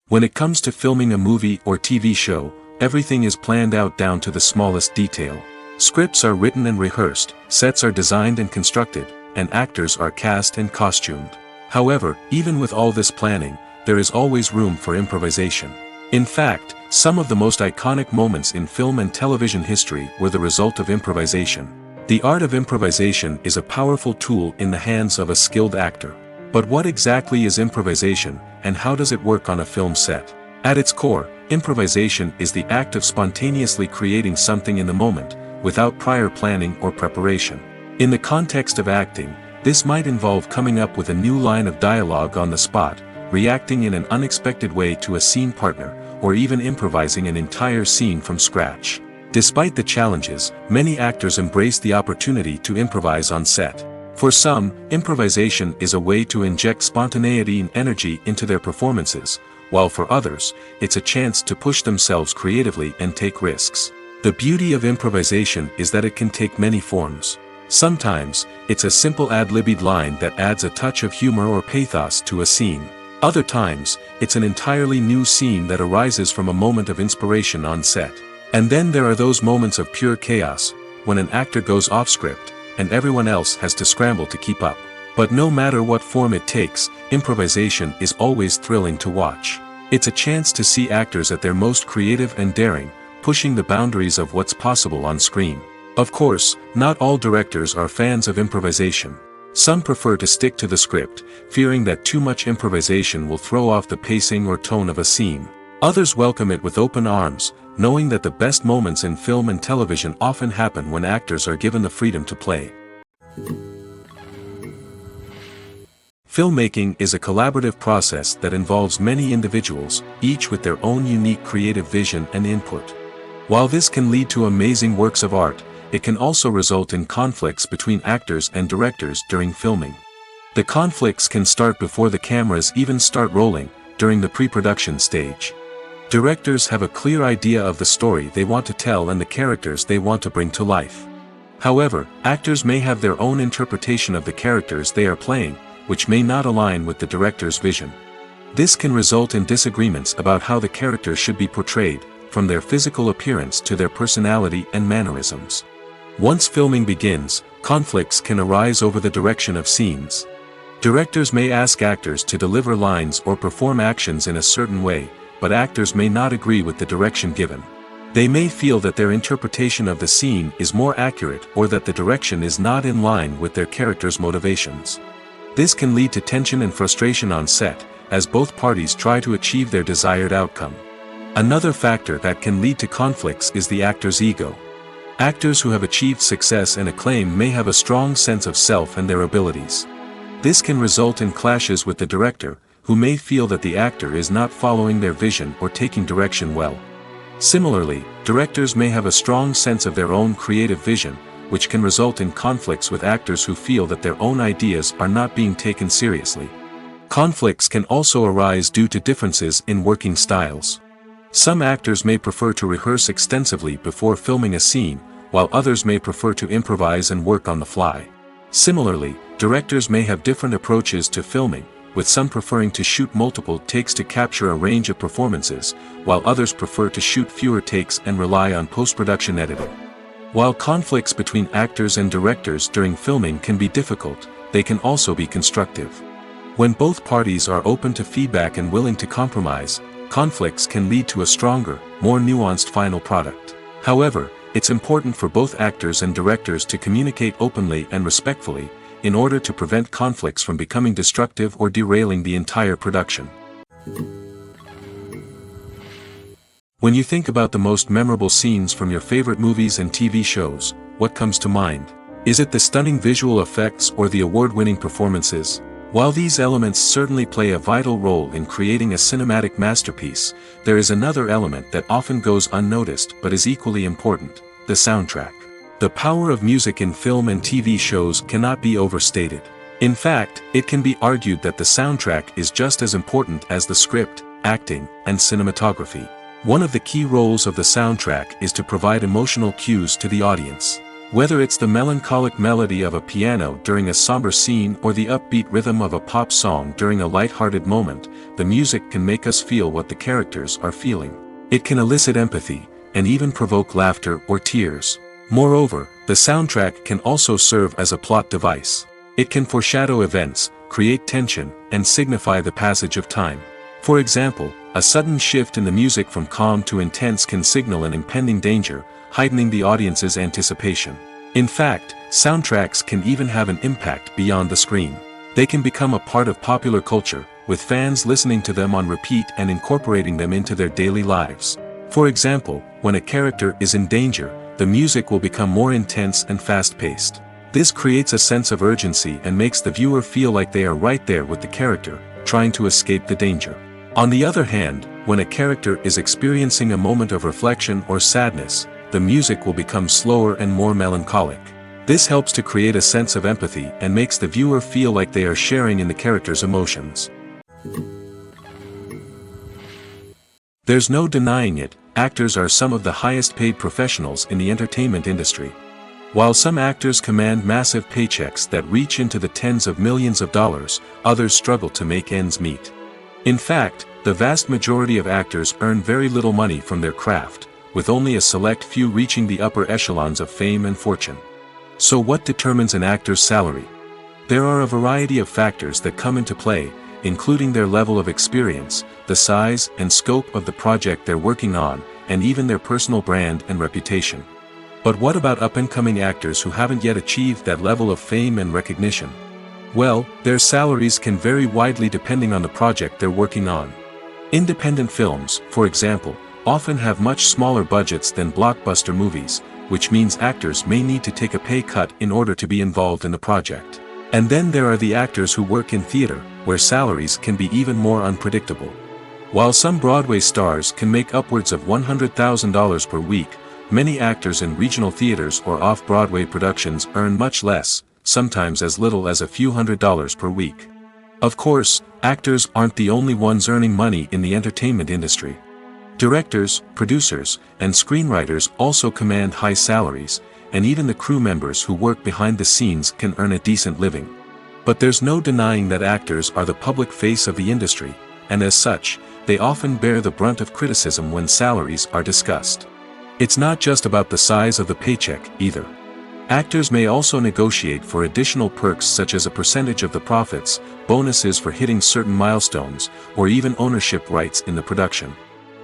When it comes to filming a movie or TV show, everything is planned out down to the smallest detail. Scripts are written and rehearsed, sets are designed and constructed, and actors are cast and costumed. However, even with all this planning, there is always room for improvisation. In fact, some of the most iconic moments in film and television history were the result of improvisation. The art of improvisation is a powerful tool in the hands of a skilled actor. But what exactly is improvisation, and how does it work on a film set? At its core, improvisation is the act of spontaneously creating something in the moment, without prior planning or preparation. In the context of acting, this might involve coming up with a new line of dialogue on the spot, reacting in an unexpected way to a scene partner, or even improvising an entire scene from scratch. Despite the challenges, many actors embrace the opportunity to improvise on set. For some, improvisation is a way to inject spontaneity and energy into their performances, while for others, it's a chance to push themselves creatively and take risks. The beauty of improvisation is that it can take many forms. Sometimes, it's a simple ad-libbed line that adds a touch of humor or pathos to a scene. Other times, it's an entirely new scene that arises from a moment of inspiration on set. And then there are those moments of pure chaos, when an actor goes off script, and everyone else has to scramble to keep up. But no matter what form it takes, improvisation is always thrilling to watch. It's a chance to see actors at their most creative and daring, pushing the boundaries of what's possible on screen. Of course, not all directors are fans of improvisation. Some prefer to stick to the script, fearing that too much improvisation will throw off the pacing or tone of a scene. Others welcome it with open arms, knowing that the best moments in film and television often happen when actors are given the freedom to play. Filmmaking is a collaborative process that involves many individuals, each with their own unique creative vision and input. While this can lead to amazing works of art, it can also result in conflicts between actors and directors during filming. The conflicts can start before the cameras even start rolling, during the pre-production stage. Directors have a clear idea of the story they want to tell and the characters they want to bring to life. However, actors may have their own interpretation of the characters they are playing, which may not align with the director's vision. This can result in disagreements about how the characters should be portrayed, from their physical appearance to their personality and mannerisms. Once filming begins, conflicts can arise over the direction of scenes. Directors may ask actors to deliver lines or perform actions in a certain way, but actors may not agree with the direction given. They may feel that their interpretation of the scene is more accurate or that the direction is not in line with their character's motivations. This can lead to tension and frustration on set, as both parties try to achieve their desired outcome. Another factor that can lead to conflicts is the actor's ego. Actors who have achieved success and acclaim may have a strong sense of self and their abilities. This can result in clashes with the director, who may feel that the actor is not following their vision or taking direction well. Similarly, directors may have a strong sense of their own creative vision, which can result in conflicts with actors who feel that their own ideas are not being taken seriously. Conflicts can also arise due to differences in working styles. Some actors may prefer to rehearse extensively before filming a scene, while others may prefer to improvise and work on the fly. Similarly, directors may have different approaches to filming, with some preferring to shoot multiple takes to capture a range of performances, while others prefer to shoot fewer takes and rely on post-production editing. While conflicts between actors and directors during filming can be difficult, they can also be constructive. When both parties are open to feedback and willing to compromise, conflicts can lead to a stronger, more nuanced final product. However, it's important for both actors and directors to communicate openly and respectfully, in order to prevent conflicts from becoming destructive or derailing the entire production. When you think about the most memorable scenes from your favorite movies and TV shows, what comes to mind? Is it the stunning visual effects or the award-winning performances? While these elements certainly play a vital role in creating a cinematic masterpiece, there is another element that often goes unnoticed but is equally important: the soundtrack. The power of music in film and TV shows cannot be overstated. In fact, it can be argued that the soundtrack is just as important as the script, acting, and cinematography. One of the key roles of the soundtrack is to provide emotional cues to the audience. Whether it's the melancholic melody of a piano during a somber scene or the upbeat rhythm of a pop song during a light-hearted moment, the music can make us feel what the characters are feeling. It can elicit empathy, and even provoke laughter or tears. Moreover, the soundtrack can also serve as a plot device. It can foreshadow events, create tension, and signify the passage of time. For example, a sudden shift in the music from calm to intense can signal an impending danger, heightening the audience's anticipation. In fact, soundtracks can even have an impact beyond the screen. They can become a part of popular culture, with fans listening to them on repeat and incorporating them into their daily lives. For example, when a character is in danger, the music will become more intense and fast-paced. This creates a sense of urgency and makes the viewer feel like they are right there with the character, trying to escape the danger. On the other hand, when a character is experiencing a moment of reflection or sadness, the music will become slower and more melancholic. This helps to create a sense of empathy and makes the viewer feel like they are sharing in the character's emotions. There's no denying it, actors are some of the highest-paid professionals in the entertainment industry. While some actors command massive paychecks that reach into the tens of millions of dollars, others struggle to make ends meet. In fact, the vast majority of actors earn very little money from their craft, with only a select few reaching the upper echelons of fame and fortune. So what determines an actor's salary? There are a variety of factors that come into play, including their level of experience, the size and scope of the project they're working on, and even their personal brand and reputation. But what about up-and-coming actors who haven't yet achieved that level of fame and recognition? Well, their salaries can vary widely depending on the project they're working on. Independent films, for example, often have much smaller budgets than blockbuster movies, which means actors may need to take a pay cut in order to be involved in the project. And then there are the actors who work in theater, where salaries can be even more unpredictable. While some Broadway stars can make upwards of $100,000 per week, many actors in regional theaters or off-Broadway productions earn much less, sometimes as little as a few $100s per week. Of course, actors aren't the only ones earning money in the entertainment industry. Directors, producers, and screenwriters also command high salaries, and even the crew members who work behind the scenes can earn a decent living. But there's no denying that actors are the public face of the industry, and as such, they often bear the brunt of criticism when salaries are discussed. It's not just about the size of the paycheck, either. Actors may also negotiate for additional perks such as a percentage of the profits, bonuses for hitting certain milestones, or even ownership rights in the production.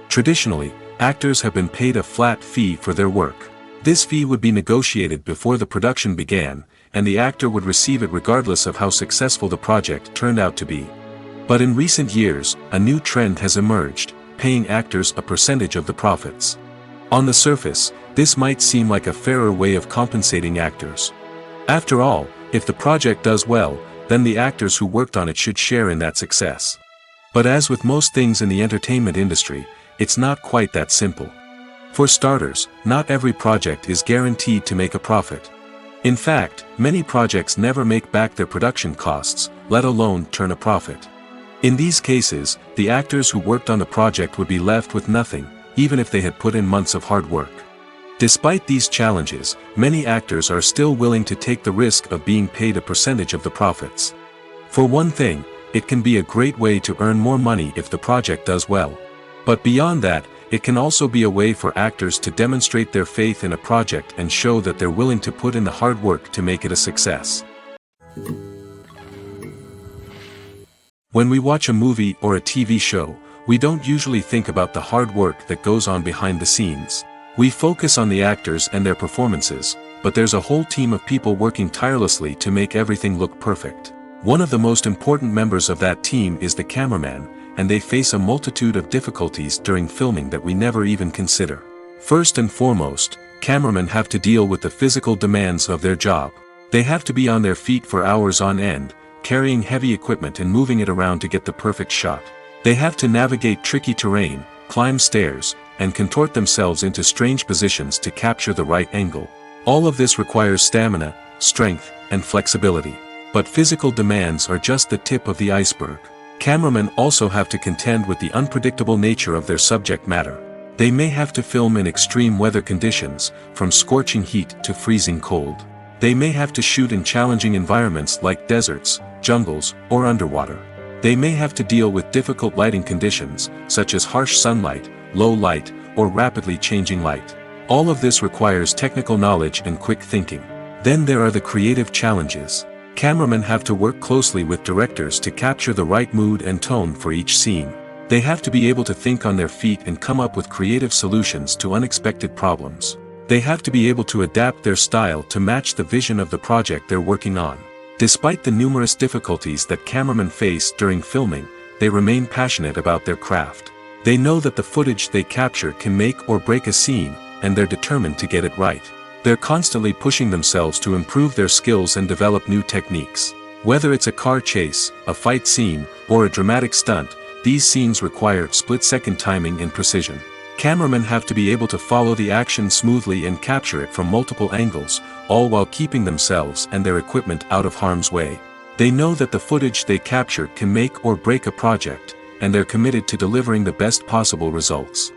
Traditionally, actors have been paid a flat fee for their work. This fee would be negotiated before the production began, and the actor would receive it regardless of how successful the project turned out to be. But in recent years, a new trend has emerged, paying actors a percentage of the profits. On the surface, this might seem like a fairer way of compensating actors. After all, if the project does well, then the actors who worked on it should share in that success. But as with most things in the entertainment industry, it's not quite that simple. For starters, not every project is guaranteed to make a profit. In fact, many projects never make back their production costs, let alone turn a profit. In these cases, the actors who worked on the project would be left with nothing, even if they had put in months of hard work. Despite these challenges, many actors are still willing to take the risk of being paid a percentage of the profits. For one thing, it can be a great way to earn more money if the project does well. But beyond that, it can also be a way for actors to demonstrate their faith in a project and show that they're willing to put in the hard work to make it a success. When we watch a movie or a TV show, we don't usually think about the hard work that goes on behind the scenes. We focus on the actors and their performances, but there's a whole team of people working tirelessly to make everything look perfect. One of the most important members of that team is the cameraman, and they face a multitude of difficulties during filming that we never even consider. First and foremost, cameramen have to deal with the physical demands of their job. They have to be on their feet for hours on end, carrying heavy equipment and moving it around to get the perfect shot. They have to navigate tricky terrain, climb stairs, and contort themselves into strange positions to capture the right angle. All of this requires stamina, strength, and flexibility. But physical demands are just the tip of the iceberg. Cameramen also have to contend with the unpredictable nature of their subject matter. They may have to film in extreme weather conditions, from scorching heat to freezing cold. They may have to shoot in challenging environments like deserts, jungles, or underwater. They may have to deal with difficult lighting conditions, such as harsh sunlight, low light, or rapidly changing light. All of this requires technical knowledge and quick thinking. Then there are the creative challenges. Cameramen have to work closely with directors to capture the right mood and tone for each scene. They have to be able to think on their feet and come up with creative solutions to unexpected problems. They have to be able to adapt their style to match the vision of the project they're working on. Despite the numerous difficulties that cameramen face during filming, they remain passionate about their craft. They know that the footage they capture can make or break a scene, and they're determined to get it right. They're constantly pushing themselves to improve their skills and develop new techniques. Whether it's a car chase, a fight scene, or a dramatic stunt, these scenes require split-second timing and precision. Cameramen have to be able to follow the action smoothly and capture it from multiple angles, all while keeping themselves and their equipment out of harm's way. They know that the footage they capture can make or break a project, and they're committed to delivering the best possible results.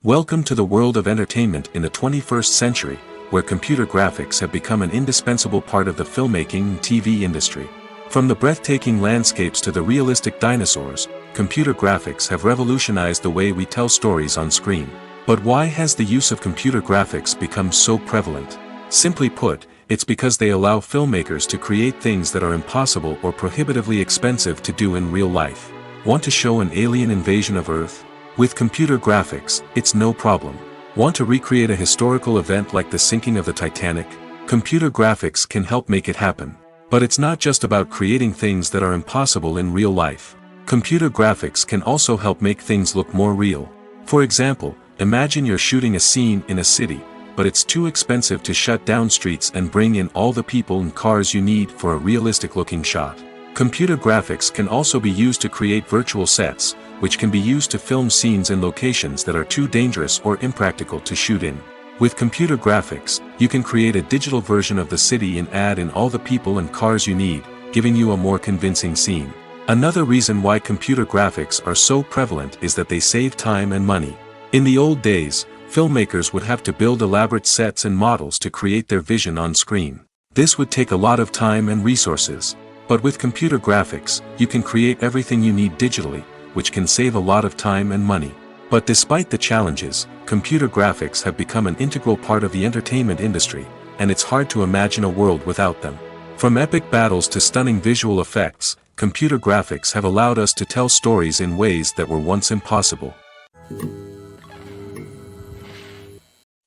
Welcome to the world of entertainment in the 21st century, where computer graphics have become an indispensable part of the filmmaking and TV industry. From the breathtaking landscapes to the realistic dinosaurs, computer graphics have revolutionized the way we tell stories on screen. But why has the use of computer graphics become so prevalent? Simply put, it's because they allow filmmakers to create things that are impossible or prohibitively expensive to do in real life. Want to show an alien invasion of Earth? With computer graphics, it's no problem. Want to recreate a historical event like the sinking of the Titanic? Computer graphics can help make it happen. But it's not just about creating things that are impossible in real life. Computer graphics can also help make things look more real. For example, imagine you're shooting a scene in a city, but it's too expensive to shut down streets and bring in all the people and cars you need for a realistic-looking shot. Computer graphics can also be used to create virtual sets, which can be used to film scenes in locations that are too dangerous or impractical to shoot in. With computer graphics, you can create a digital version of the city and add in all the people and cars you need, giving you a more convincing scene. Another reason why computer graphics are so prevalent is that they save time and money. In the old days, filmmakers would have to build elaborate sets and models to create their vision on screen. This would take a lot of time and resources. But with computer graphics, you can create everything you need digitally, which can save a lot of time and money. But despite the challenges, computer graphics have become an integral part of the entertainment industry, and it's hard to imagine a world without them. From epic battles to stunning visual effects, computer graphics have allowed us to tell stories in ways that were once impossible.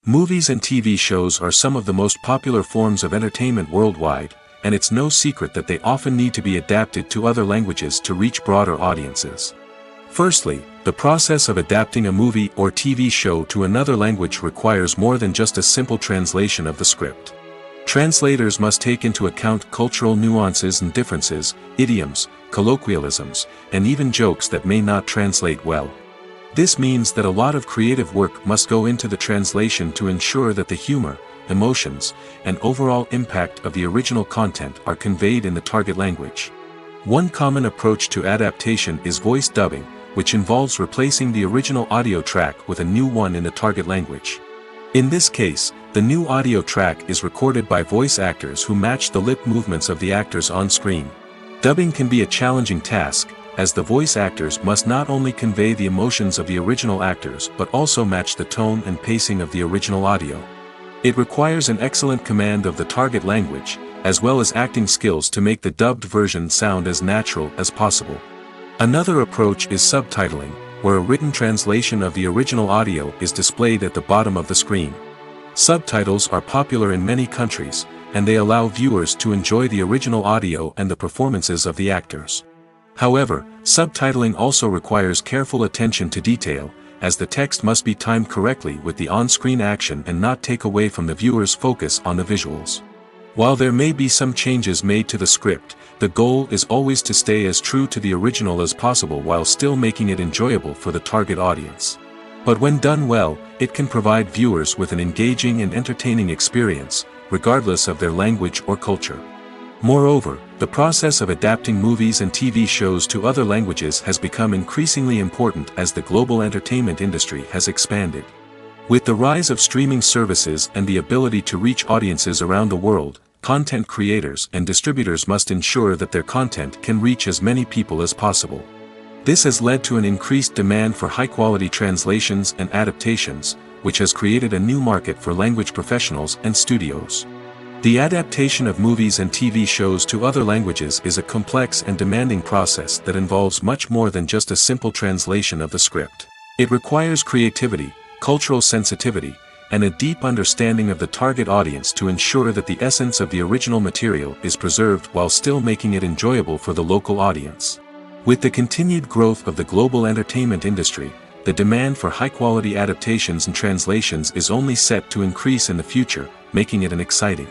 Movies and TV shows are some of the most popular forms of entertainment worldwide, and it's no secret that they often need to be adapted to other languages to reach broader audiences. Firstly, the process of adapting a movie or TV show to another language requires more than just a simple translation of the script. Translators must take into account cultural nuances and differences, idioms, colloquialisms, and even jokes that may not translate well. This means that a lot of creative work must go into the translation to ensure that the humor, emotions, and overall impact of the original content are conveyed in the target language. One common approach to adaptation is voice dubbing, which involves replacing the original audio track with a new one in the target language. In this case, the new audio track is recorded by voice actors who match the lip movements of the actors on screen. Dubbing can be a challenging task, as the voice actors must not only convey the emotions of the original actors but also match the tone and pacing of the original audio. It requires an excellent command of the target language, as well as acting skills to make the dubbed version sound as natural as possible. Another approach is subtitling, where a written translation of the original audio is displayed at the bottom of the screen. Subtitles are popular in many countries, and they allow viewers to enjoy the original audio and the performances of the actors. However, subtitling also requires careful attention to detail, as the text must be timed correctly with the on-screen action and not take away from the viewer's focus on the visuals. While there may be some changes made to the script, the goal is always to stay as true to the original as possible while still making it enjoyable for the target audience. But when done well, it can provide viewers with an engaging and entertaining experience, regardless of their language or culture. Moreover, the process of adapting movies and TV shows to other languages has become increasingly important as the global entertainment industry has expanded. With the rise of streaming services and the ability to reach audiences around the world, content creators and distributors must ensure that their content can reach as many people as possible. This has led to an increased demand for high-quality translations and adaptations, which has created a new market for language professionals and studios. The adaptation of movies and TV shows to other languages is a complex and demanding process that involves much more than just a simple translation of the script. It requires creativity, cultural sensitivity, and a deep understanding of the target audience to ensure that the essence of the original material is preserved while still making it enjoyable for the local audience. With the continued growth of the global entertainment industry, the demand for high-quality adaptations and translations is only set to increase in the future, making it an exciting.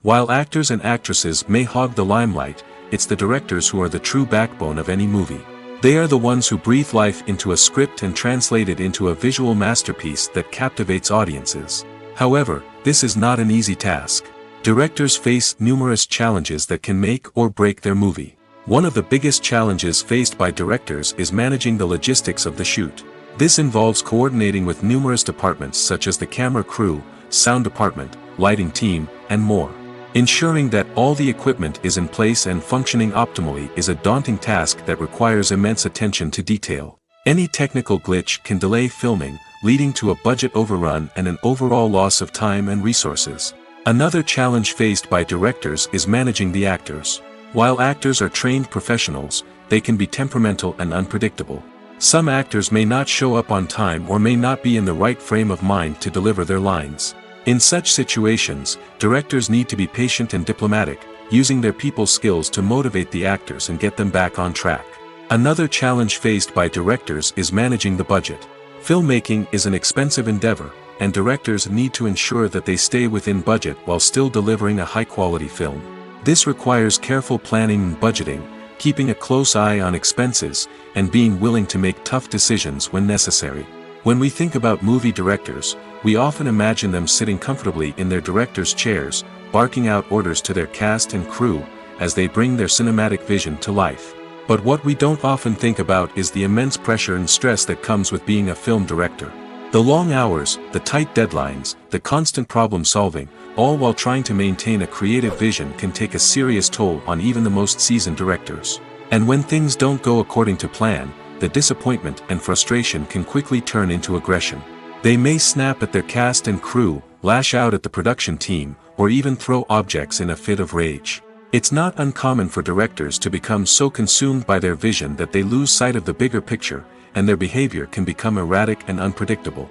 While actors and actresses may hog the limelight, it's the directors who are the true backbone of any movie. They are the ones who breathe life into a script and translate it into a visual masterpiece that captivates audiences. However, this is not an easy task. Directors face numerous challenges that can make or break their movie. One of the biggest challenges faced by directors is managing the logistics of the shoot. This involves coordinating with numerous departments such as the camera crew, sound department, lighting team, and more. Ensuring that all the equipment is in place and functioning optimally is a daunting task that requires immense attention to detail. Any technical glitch can delay filming, leading to a budget overrun and an overall loss of time and resources. Another challenge faced by directors is managing the actors. While actors are trained professionals, they can be temperamental and unpredictable. Some actors may not show up on time or may not be in the right frame of mind to deliver their lines. In such situations, directors need to be patient and diplomatic, using their people skills to motivate the actors and get them back on track. Another challenge faced by directors is managing the budget. Filmmaking is an expensive endeavor, and directors need to ensure that they stay within budget while still delivering a high-quality film. This requires careful planning and budgeting, keeping a close eye on expenses, and being willing to make tough decisions when necessary. When we think about movie directors, we often imagine them sitting comfortably in their director's chairs, barking out orders to their cast and crew, as they bring their cinematic vision to life. But what we don't often think about is the immense pressure and stress that comes with being a film director. The long hours, the tight deadlines, the constant problem solving, all while trying to maintain a creative vision can take a serious toll on even the most seasoned directors. And when things don't go according to plan, the disappointment and frustration can quickly turn into aggression. They may snap at their cast and crew, lash out at the production team, or even throw objects in a fit of rage. It's not uncommon for directors to become so consumed by their vision that they lose sight of the bigger picture, and their behavior can become erratic and unpredictable.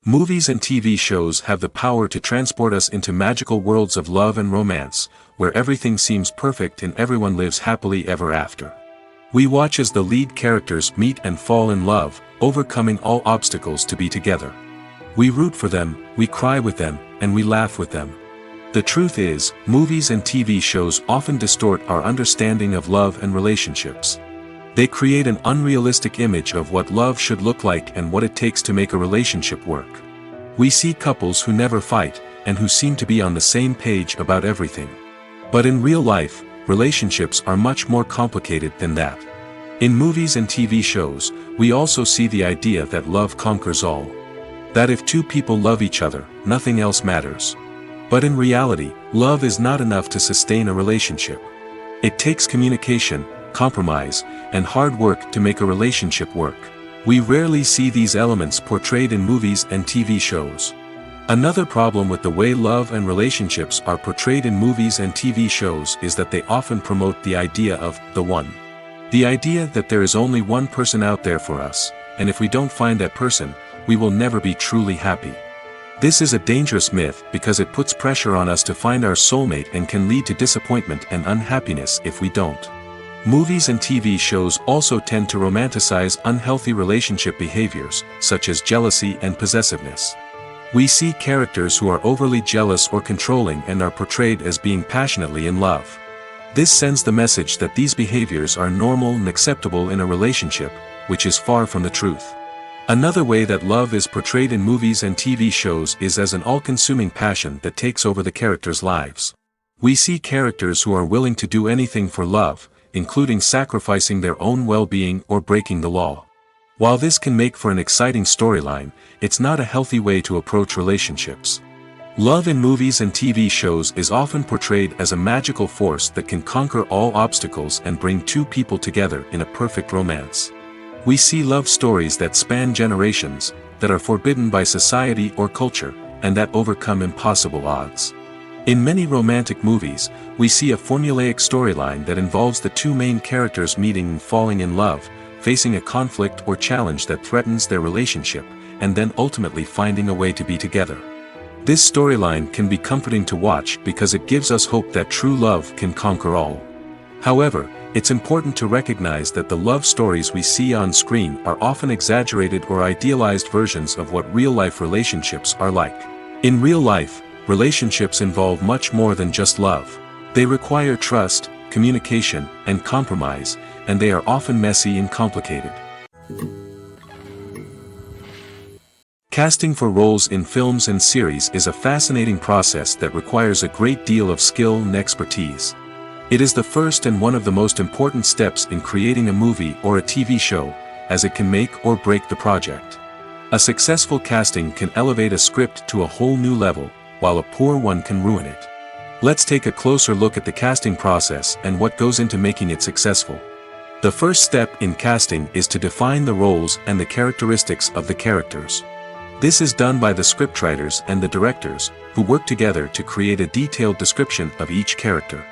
Movies and TV shows have the power to transport us into magical worlds of love and romance, where everything seems perfect and everyone lives happily ever after. We watch as the lead characters meet and fall in love, overcoming all obstacles to be together. We root for them, we cry with them, and we laugh with them. The truth is, movies and TV shows often distort our understanding of love and relationships. They create an unrealistic image of what love should look like and what it takes to make a relationship work. We see couples who never fight, and who seem to be on the same page about everything. But in real life, relationships are much more complicated than that. In movies and TV shows, we also see the idea that love conquers all. That if two people love each other, nothing else matters. But in reality, love is not enough to sustain a relationship. It takes communication, compromise, and hard work to make a relationship work. We rarely see these elements portrayed in movies and TV shows. Another problem with the way love and relationships are portrayed in movies and TV shows is that they often promote the idea of the one. The idea that there is only one person out there for us, and if we don't find that person, we will never be truly happy. This is a dangerous myth because it puts pressure on us to find our soulmate and can lead to disappointment and unhappiness if we don't. Movies and TV shows also tend to romanticize unhealthy relationship behaviors, such as jealousy and possessiveness. We see characters who are overly jealous or controlling and are portrayed as being passionately in love. This sends the message that these behaviors are normal and acceptable in a relationship, which is far from the truth. Another way that love is portrayed in movies and TV shows is as an all-consuming passion that takes over the characters' lives. We see characters who are willing to do anything for love, including sacrificing their own well-being or breaking the law. While this can make for an exciting storyline, it's not a healthy way to approach relationships. Love in movies and TV shows is often portrayed as a magical force that can conquer all obstacles and bring two people together in a perfect romance. We see love stories that span generations, that are forbidden by society or culture, and that overcome impossible odds. In many romantic movies, we see a formulaic storyline that involves the two main characters meeting and falling in love, facing a conflict or challenge that threatens their relationship, and then ultimately finding a way to be together. This storyline can be comforting to watch because it gives us hope that true love can conquer all. However, it's important to recognize that the love stories we see on screen are often exaggerated or idealized versions of what real-life relationships are like. In real life, relationships involve much more than just love. They require trust, communication, and compromise, and they are often messy and complicated. Casting for roles in films and series is a fascinating process that requires a great deal of skill and expertise. It is the first and one of the most important steps in creating a movie or a TV show, as it can make or break the project. A successful casting can elevate a script to a whole new level, while a poor one can ruin it. Let's take a closer look at the casting process and what goes into making it successful. The first step in casting is to define the roles and the characteristics of the characters. This is done by the scriptwriters and the directors, who work together to create a detailed description of each character.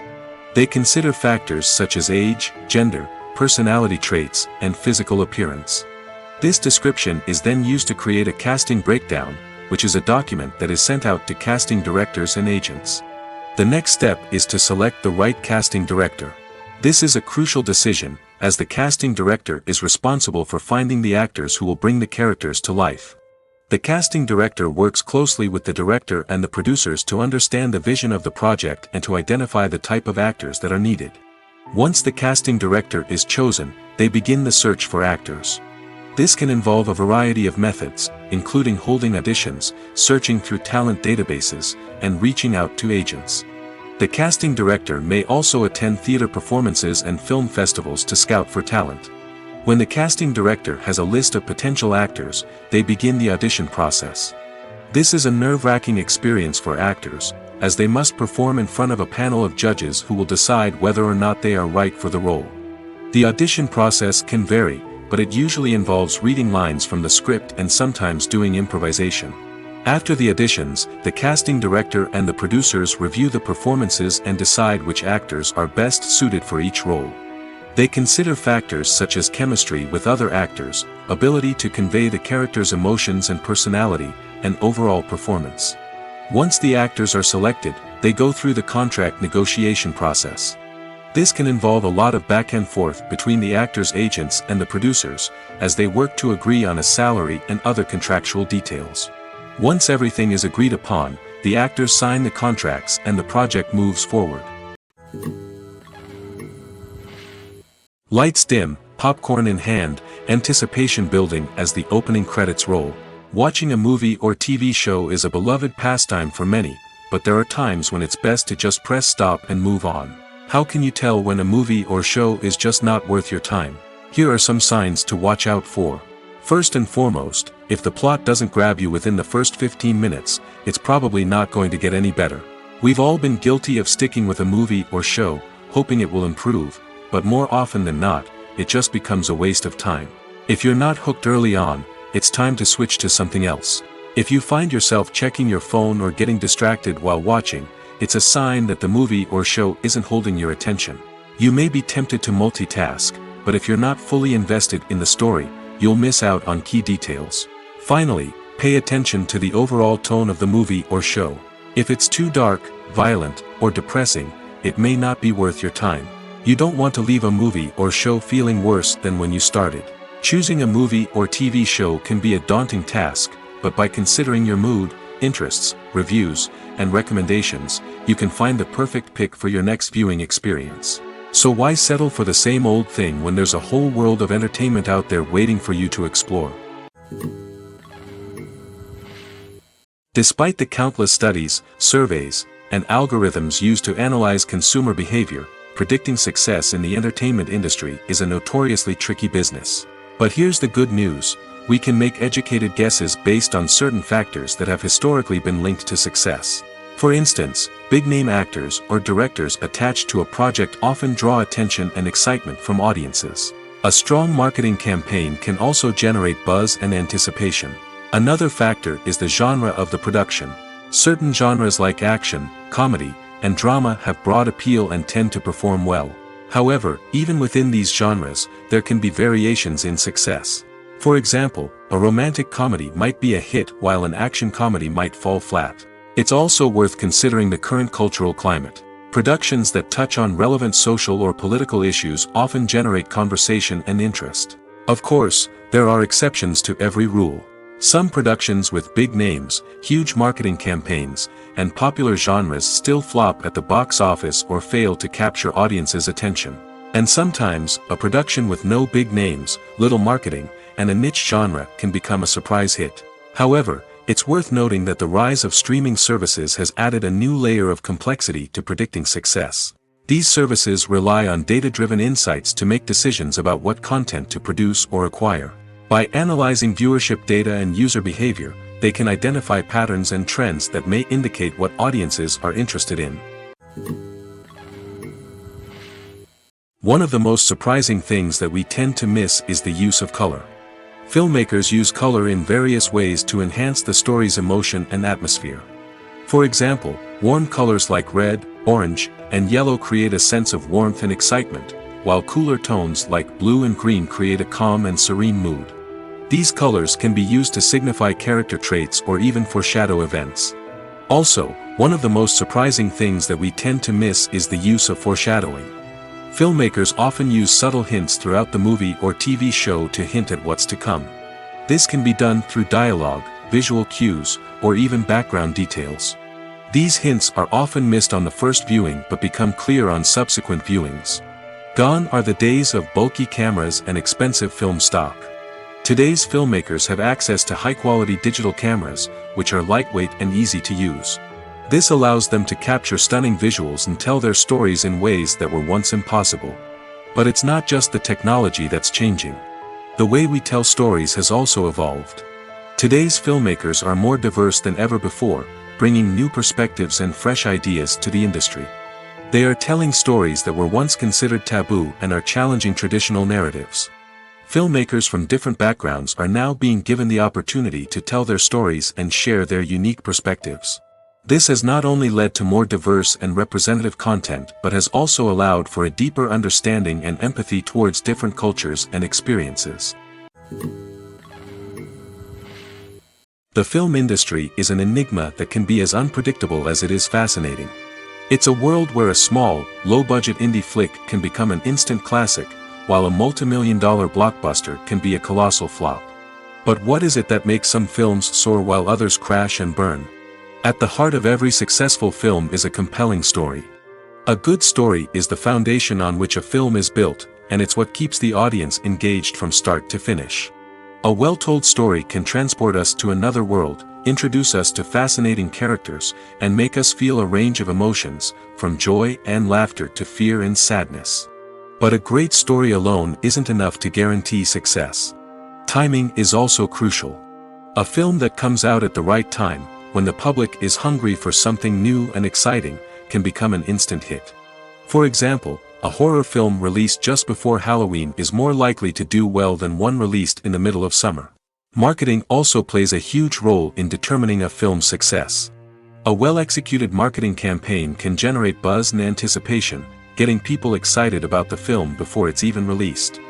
They consider factors such as age, gender, personality traits, and physical appearance. This description is then used to create a casting breakdown, which is a document that is sent out to casting directors and agents. The next step is to select the right casting director. This is a crucial decision, as the casting director is responsible for finding the actors who will bring the characters to life. The casting director works closely with the director and the producers to understand the vision of the project and to identify the type of actors that are needed. Once the casting director is chosen, they begin the search for actors. This can involve a variety of methods, including holding auditions, searching through talent databases, and reaching out to agents. The casting director may also attend theater performances and film festivals to scout for talent. When the casting director has a list of potential actors, they begin the audition process. This is a nerve-wracking experience for actors, as they must perform in front of a panel of judges who will decide whether or not they are right for the role. The audition process can vary, but it usually involves reading lines from the script and sometimes doing improvisation. After the auditions, the casting director and the producers review the performances and decide which actors are best suited for each role. They consider factors such as chemistry with other actors, ability to convey the character's emotions and personality, and overall performance. Once the actors are selected, they go through the contract negotiation process. This can involve a lot of back and forth between the actors' agents and the producers, as they work to agree on a salary and other contractual details. Once everything is agreed upon, the actors sign the contracts and the project moves forward. Lights dim, popcorn in hand, anticipation building as the opening credits roll. Watching a movie or TV show is a beloved pastime for many, but there are times when it's best to just press stop and move on. How can you tell when a movie or show is just not worth your time? Here are some signs to watch out for. First and foremost, if the plot doesn't grab you within the first 15 minutes, it's probably not going to get any better. We've all been guilty of sticking with a movie or show, hoping it will improve, but more often than not, it just becomes a waste of time. If you're not hooked early on, it's time to switch to something else. If you find yourself checking your phone or getting distracted while watching, it's a sign that the movie or show isn't holding your attention. You may be tempted to multitask, but if you're not fully invested in the story, you'll miss out on key details. Finally, pay attention to the overall tone of the movie or show. If it's too dark, violent, or depressing, it may not be worth your time. You don't want to leave a movie or show feeling worse than when you started. Choosing a movie or TV show can be a daunting task, but by considering your mood, interests, reviews, and recommendations, you can find the perfect pick for your next viewing experience. So why settle for the same old thing when there's a whole world of entertainment out there waiting for you to explore? Despite the countless studies, surveys, and algorithms used to analyze consumer behavior, predicting success in the entertainment industry is a notoriously tricky business. But here's the good news: we can make educated guesses based on certain factors that have historically been linked to success. For instance, big-name actors or directors attached to a project often draw attention and excitement from audiences. A strong marketing campaign can also generate buzz and anticipation. Another factor is the genre of the production. Certain genres like action, comedy, and drama have broad appeal and tend to perform well. However, even within these genres, there can be variations in success. For example, a romantic comedy might be a hit while an action comedy might fall flat. It's also worth considering the current cultural climate. Productions that touch on relevant social or political issues often generate conversation and interest. Of course, there are exceptions to every rule. Some productions with big names, huge marketing campaigns, and popular genres still flop at the box office or fail to capture audiences' attention. And sometimes, a production with no big names, little marketing, and a niche genre can become a surprise hit. However, it's worth noting that the rise of streaming services has added a new layer of complexity to predicting success. These services rely on data-driven insights to make decisions about what content to produce or acquire. By analyzing viewership data and user behavior, they can identify patterns and trends that may indicate what audiences are interested in. One of the most surprising things that we tend to miss is the use of color. Filmmakers use color in various ways to enhance the story's emotion and atmosphere. For example, warm colors like red, orange, and yellow create a sense of warmth and excitement, while cooler tones like blue and green create a calm and serene mood. These colors can be used to signify character traits or even foreshadow events. Also, one of the most surprising things that we tend to miss is the use of foreshadowing. Filmmakers often use subtle hints throughout the movie or TV show to hint at what's to come. This can be done through dialogue, visual cues, or even background details. These hints are often missed on the first viewing but become clear on subsequent viewings. Gone are the days of bulky cameras and expensive film stock. Today's filmmakers have access to high-quality digital cameras, which are lightweight and easy to use. This allows them to capture stunning visuals and tell their stories in ways that were once impossible. But it's not just the technology that's changing. The way we tell stories has also evolved. Today's filmmakers are more diverse than ever before, bringing new perspectives and fresh ideas to the industry. They are telling stories that were once considered taboo and are challenging traditional narratives. Filmmakers from different backgrounds are now being given the opportunity to tell their stories and share their unique perspectives. This has not only led to more diverse and representative content but has also allowed for a deeper understanding and empathy towards different cultures and experiences. The film industry is an enigma that can be as unpredictable as it is fascinating. It's a world where a small, low-budget indie flick can become an instant classic, while a multi-million-dollar blockbuster can be a colossal flop. But what is it that makes some films soar while others crash and burn? At the heart of every successful film is a compelling story. A good story is the foundation on which a film is built, and it's what keeps the audience engaged from start to finish. A well-told story can transport us to another world, introduce us to fascinating characters, and make us feel a range of emotions, from joy and laughter to fear and sadness. But a great story alone isn't enough to guarantee success. Timing is also crucial. A film that comes out at the right time, when the public is hungry for something new and exciting, can become an instant hit. For example, a horror film released just before Halloween is more likely to do well than one released in the middle of summer. Marketing also plays a huge role in determining a film's success. A well-executed marketing campaign can generate buzz and anticipation, getting people excited about the film before it's even released.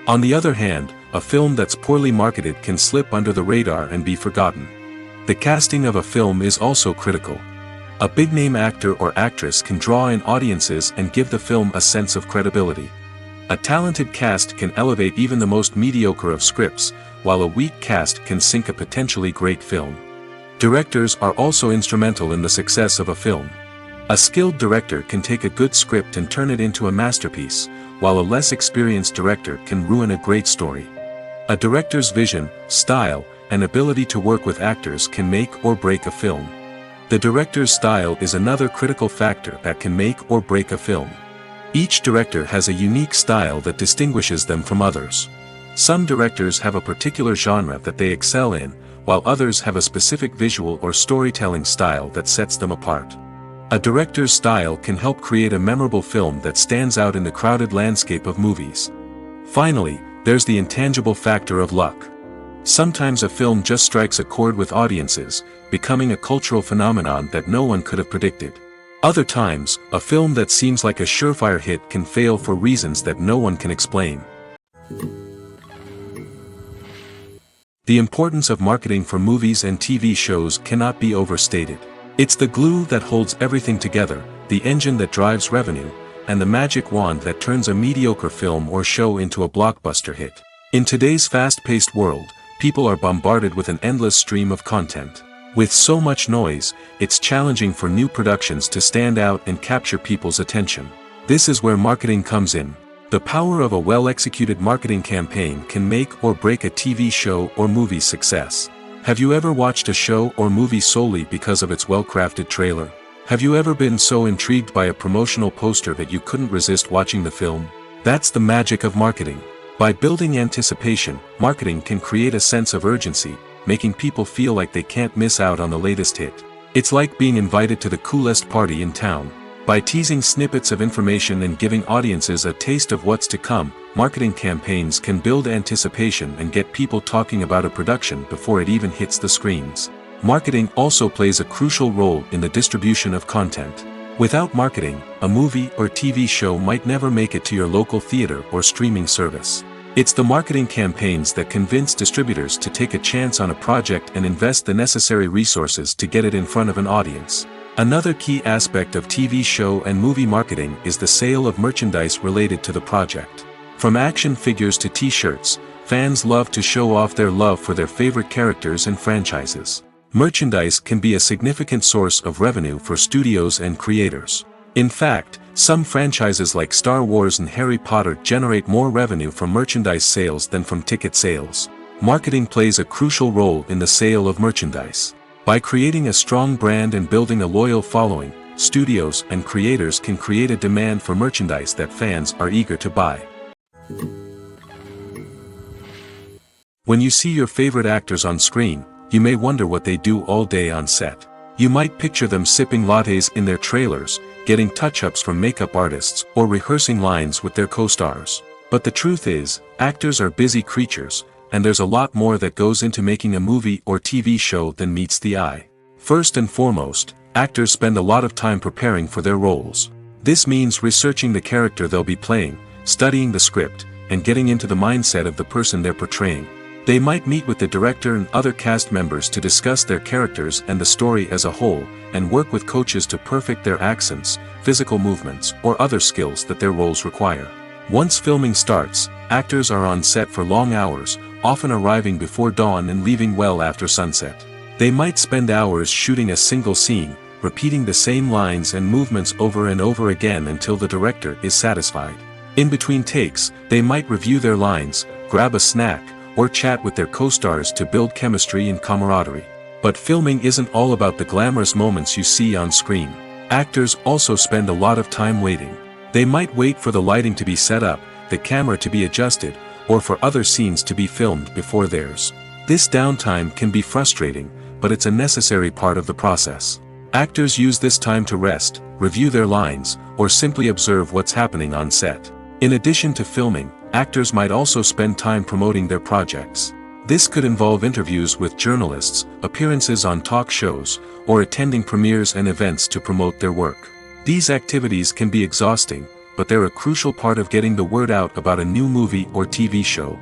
On the other hand, a film that's poorly marketed can slip under the radar and be forgotten. The casting of a film is also critical. A big-name actor or actress can draw in audiences and give the film a sense of credibility. A talented cast can elevate even the most mediocre of scripts, while a weak cast can sink a potentially great film. Directors are also instrumental in the success of a film. A skilled director can take a good script and turn it into a masterpiece, while a less experienced director can ruin a great story. A director's vision, style, and ability to work with actors can make or break a film. The director's style is another critical factor that can make or break a film. Each director has a unique style that distinguishes them from others. Some directors have a particular genre that they excel in, while others have a specific visual or storytelling style that sets them apart. A director's style can help create a memorable film that stands out in the crowded landscape of movies. Finally, there's the intangible factor of luck. Sometimes a film just strikes a chord with audiences, becoming a cultural phenomenon that no one could have predicted. Other times, a film that seems like a surefire hit can fail for reasons that no one can explain. The importance of marketing for movies and TV shows cannot be overstated. It's the glue that holds everything together, the engine that drives revenue, and the magic wand that turns a mediocre film or show into a blockbuster hit. In today's fast-paced world, people are bombarded with an endless stream of content. With so much noise, it's challenging for new productions to stand out and capture people's attention. This is where marketing comes in. The power of a well-executed marketing campaign can make or break a TV show or movie's success. Have you ever watched a show or movie solely because of its well-crafted trailer? Have you ever been so intrigued by a promotional poster that you couldn't resist watching the film? That's the magic of marketing. By building anticipation, marketing can create a sense of urgency, making people feel like they can't miss out on the latest hit. It's like being invited to the coolest party in town. By teasing snippets of information and giving audiences a taste of what's to come, marketing campaigns can build anticipation and get people talking about a production before it even hits the screens. Marketing also plays a crucial role in the distribution of content. Without marketing, a movie or TV show might never make it to your local theater or streaming service. It's the marketing campaigns that convince distributors to take a chance on a project and invest the necessary resources to get it in front of an audience. Another key aspect of TV show and movie marketing is the sale of merchandise related to the project. From action figures to t-shirts, fans love to show off their love for their favorite characters and franchises. Merchandise can be a significant source of revenue for studios and creators. In fact, some franchises like Star Wars and Harry Potter generate more revenue from merchandise sales than from ticket sales. Marketing plays a crucial role in the sale of merchandise. By creating a strong brand and building a loyal following, studios and creators can create a demand for merchandise that fans are eager to buy. When you see your favorite actors on screen, you may wonder what they do all day on set. You might picture them sipping lattes in their trailers, getting touch-ups from makeup artists, or rehearsing lines with their co-stars. But the truth is, actors are busy creatures, and there's a lot more that goes into making a movie or TV show than meets the eye. First and foremost, actors spend a lot of time preparing for their roles. This means researching the character they'll be playing, studying the script, and getting into the mindset of the person they're portraying. They might meet with the director and other cast members to discuss their characters and the story as a whole, and work with coaches to perfect their accents, physical movements, or other skills that their roles require. Once filming starts, actors are on set for long hours, often arriving before dawn and leaving well after sunset. They might spend hours shooting a single scene, repeating the same lines and movements over and over again until the director is satisfied. In between takes, they might review their lines, grab a snack, or chat with their co-stars to build chemistry and camaraderie. But filming isn't all about the glamorous moments you see on screen. Actors also spend a lot of time waiting. They might wait for the lighting to be set up, the camera to be adjusted, or for other scenes to be filmed before theirs. This downtime can be frustrating, but it's a necessary part of the process. Actors use this time to rest, review their lines, or simply observe what's happening on set. In addition to filming, actors might also spend time promoting their projects. This could involve interviews with journalists, appearances on talk shows, or attending premieres and events to promote their work. These activities can be exhausting, but they're a crucial part of getting the word out about a new movie or TV show.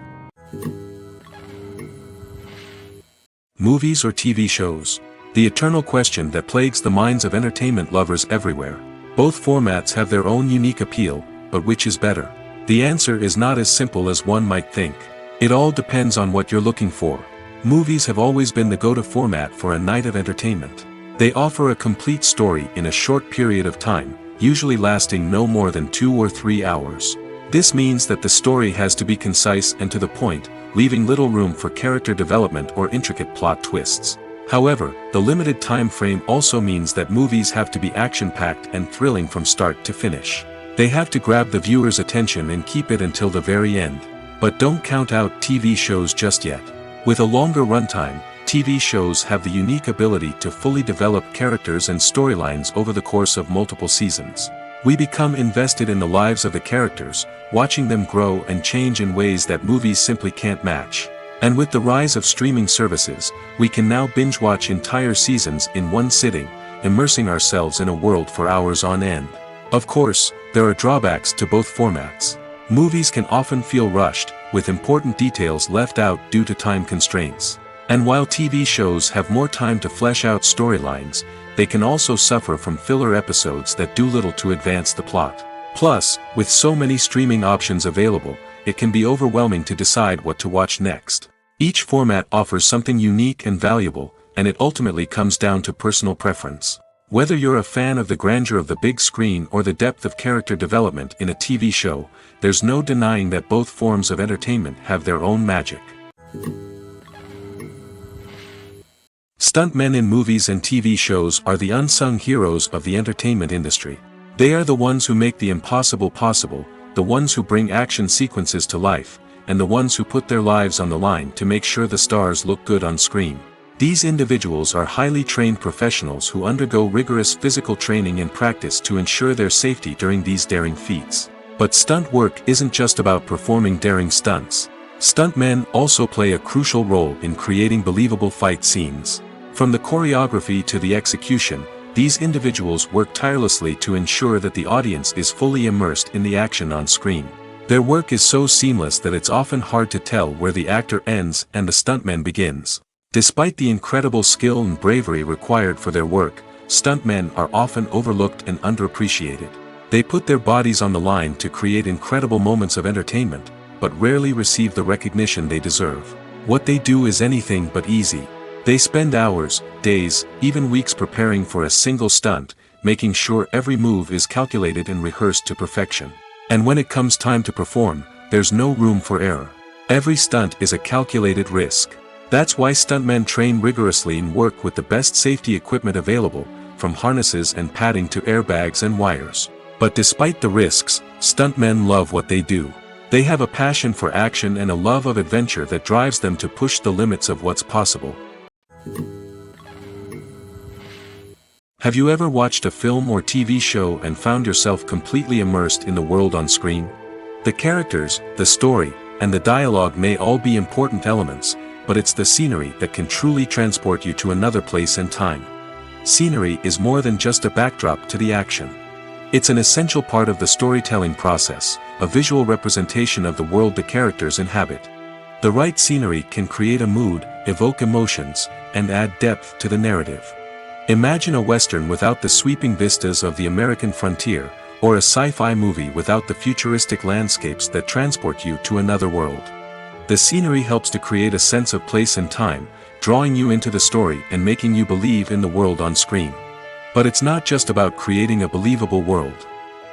Movies or TV shows? The eternal question that plagues the minds of entertainment lovers everywhere. Both formats have their own unique appeal, but which is better? The answer is not as simple as one might think. It all depends on what you're looking for. Movies have always been the go-to format for a night of entertainment. They offer a complete story in a short period of time, usually lasting no more than 2 or 3 hours. This means that the story has to be concise and to the point, leaving little room for character development or intricate plot twists. However, the limited time frame also means that movies have to be action-packed and thrilling from start to finish. They have to grab the viewer's attention and keep it until the very end. But don't count out TV shows just yet. With a longer runtime, TV shows have the unique ability to fully develop characters and storylines over the course of multiple seasons. We become invested in the lives of the characters, watching them grow and change in ways that movies simply can't match. And with the rise of streaming services, we can now binge-watch entire seasons in one sitting, immersing ourselves in a world for hours on end. Of course, there are drawbacks to both formats. Movies can often feel rushed, with important details left out due to time constraints. And while TV shows have more time to flesh out storylines, they can also suffer from filler episodes that do little to advance the plot. Plus, with so many streaming options available, it can be overwhelming to decide what to watch next. Each format offers something unique and valuable, and it ultimately comes down to personal preference. Whether you're a fan of the grandeur of the big screen or the depth of character development in a TV show, there's no denying that both forms of entertainment have their own magic. Stuntmen in movies and TV shows are the unsung heroes of the entertainment industry. They are the ones who make the impossible possible, the ones who bring action sequences to life, and the ones who put their lives on the line to make sure the stars look good on screen. These individuals are highly trained professionals who undergo rigorous physical training and practice to ensure their safety during these daring feats. But stunt work isn't just about performing daring stunts. Stuntmen also play a crucial role in creating believable fight scenes. From the choreography to the execution, these individuals work tirelessly to ensure that the audience is fully immersed in the action on screen. Their work is so seamless that it's often hard to tell where the actor ends and the stuntman begins. Despite the incredible skill and bravery required for their work, stuntmen are often overlooked and underappreciated. They put their bodies on the line to create incredible moments of entertainment, but rarely receive the recognition they deserve. What they do is anything but easy. They spend hours, days, even weeks preparing for a single stunt, making sure every move is calculated and rehearsed to perfection. And when it comes time to perform, there's no room for error. Every stunt is a calculated risk. That's why stuntmen train rigorously and work with the best safety equipment available, from harnesses and padding to airbags and wires. But despite the risks, stuntmen love what they do. They have a passion for action and a love of adventure that drives them to push the limits of what's possible. Have you ever watched a film or TV show and found yourself completely immersed in the world on screen? The characters, the story, and the dialogue may all be important elements, but it's the scenery that can truly transport you to another place and time. Scenery is more than just a backdrop to the action. It's an essential part of the storytelling process, a visual representation of the world the characters inhabit. The right scenery can create a mood, evoke emotions, and add depth to the narrative. Imagine a western without the sweeping vistas of the American frontier, or a sci-fi movie without the futuristic landscapes that transport you to another world. The scenery helps to create a sense of place and time, drawing you into the story and making you believe in the world on screen. But it's not just about creating a believable world.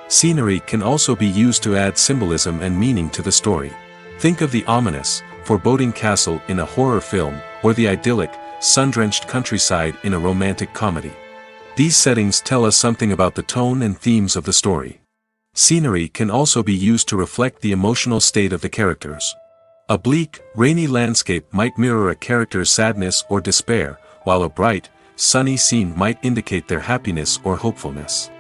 Scenery can also be used to add symbolism and meaning to the story. Think of the ominous, foreboding castle in a horror film, or the idyllic, sun-drenched countryside in a romantic comedy. These settings tell us something about the tone and themes of the story. Scenery can also be used to reflect the emotional state of the characters. A bleak, rainy landscape might mirror a character's sadness or despair, while a bright, sunny scene might indicate their happiness or hopefulness.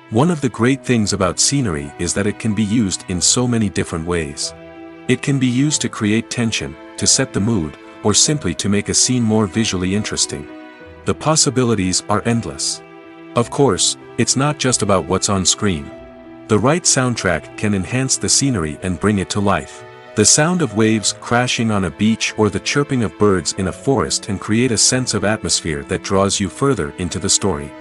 One of the great things about scenery is that it can be used in so many different ways. It can be used to create tension, to set the mood, or simply to make a scene more visually interesting. The possibilities are endless. Of course, it's not just about what's on screen. The right soundtrack can enhance the scenery and bring it to life. The sound of waves crashing on a beach or the chirping of birds in a forest can create a sense of atmosphere that draws you further into the story.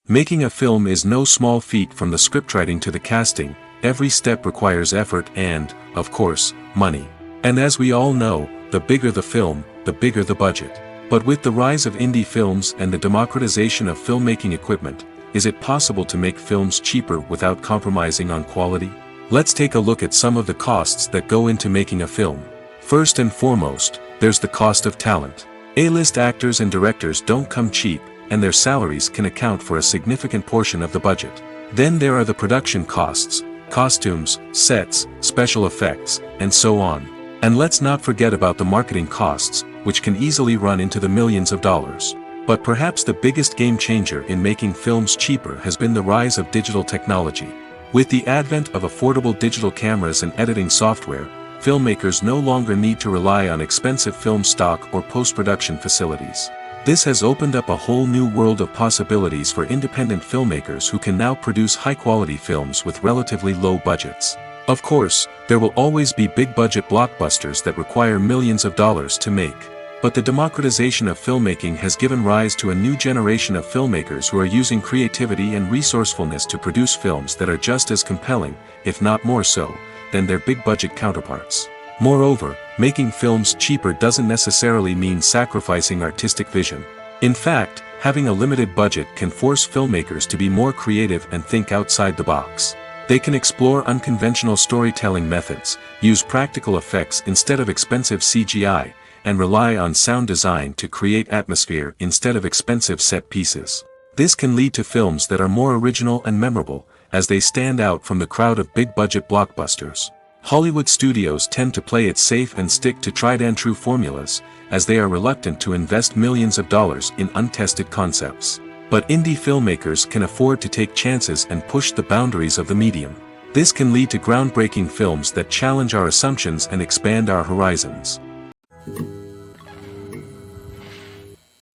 Making a film is no small feat. From the scriptwriting to the casting, every step requires effort and, of course, money. And as we all know, the bigger the film, the bigger the budget. But with the rise of indie films and the democratization of filmmaking equipment, is it possible to make films cheaper without compromising on quality? Let's take a look at some of the costs that go into making a film. First and foremost, there's the cost of talent. A-list actors and directors don't come cheap, and their salaries can account for a significant portion of the budget. Then there are the production costs, costumes, sets, special effects, and so on. And let's not forget about the marketing costs, which can easily run into the millions of dollars. But perhaps the biggest game changer in making films cheaper has been the rise of digital technology. With the advent of affordable digital cameras and editing software, filmmakers no longer need to rely on expensive film stock or post-production facilities. This has opened up a whole new world of possibilities for independent filmmakers who can now produce high-quality films with relatively low budgets. Of course, there will always be big-budget blockbusters that require millions of dollars to make. But the democratization of filmmaking has given rise to a new generation of filmmakers who are using creativity and resourcefulness to produce films that are just as compelling, if not more so, than their big-budget counterparts. Moreover, making films cheaper doesn't necessarily mean sacrificing artistic vision. In fact, having a limited budget can force filmmakers to be more creative and think outside the box. They can explore unconventional storytelling methods, use practical effects instead of expensive CGI, and rely on sound design to create atmosphere instead of expensive set pieces. This can lead to films that are more original and memorable, as they stand out from the crowd of big-budget blockbusters. Hollywood studios tend to play it safe and stick to tried-and-true formulas, as they are reluctant to invest millions of dollars in untested concepts. But indie filmmakers can afford to take chances and push the boundaries of the medium. This can lead to groundbreaking films that challenge our assumptions and expand our horizons.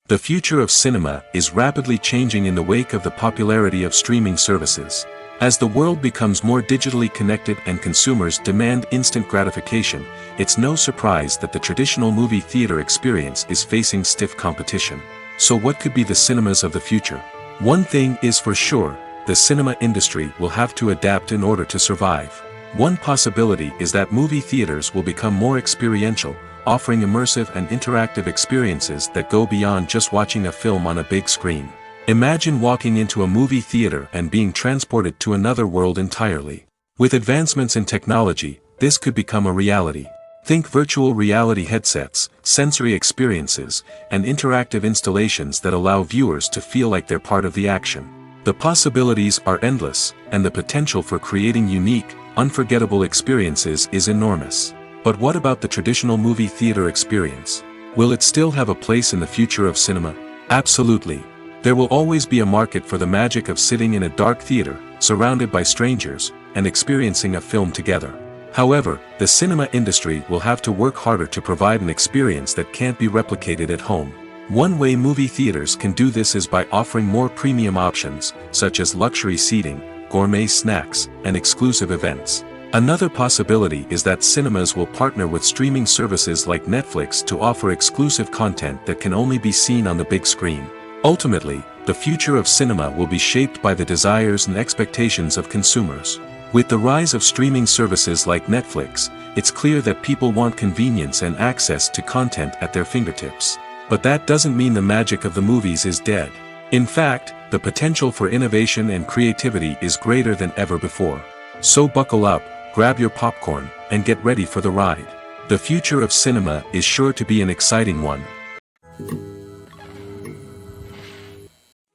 The future of cinema is rapidly changing in the wake of the popularity of streaming services. As the world becomes more digitally connected and consumers demand instant gratification, it's no surprise that the traditional movie theater experience is facing stiff competition. So what could be the cinemas of the future? One thing is for sure, the cinema industry will have to adapt in order to survive. One possibility is that movie theaters will become more experiential, offering immersive and interactive experiences that go beyond just watching a film on a big screen. Imagine walking into a movie theater and being transported to another world entirely. With advancements in technology, this could become a reality. Think virtual reality headsets, sensory experiences, and interactive installations that allow viewers to feel like they're part of the action. The possibilities are endless, and the potential for creating unique, unforgettable experiences is enormous. But what about the traditional movie theater experience? Will it still have a place in the future of cinema? Absolutely. There will always be a market for the magic of sitting in a dark theater, surrounded by strangers, and experiencing a film together. However, the cinema industry will have to work harder to provide an experience that can't be replicated at home. One way movie theaters can do this is by offering more premium options, such as luxury seating, gourmet snacks, and exclusive events. Another possibility is that cinemas will partner with streaming services like Netflix to offer exclusive content that can only be seen on the big screen. Ultimately, the future of cinema will be shaped by the desires and expectations of consumers. With the rise of streaming services like Netflix, it's clear that people want convenience and access to content at their fingertips. But that doesn't mean the magic of the movies is dead. In fact, the potential for innovation and creativity is greater than ever before. So buckle up, grab your popcorn, and get ready for the ride. The future of cinema is sure to be an exciting one.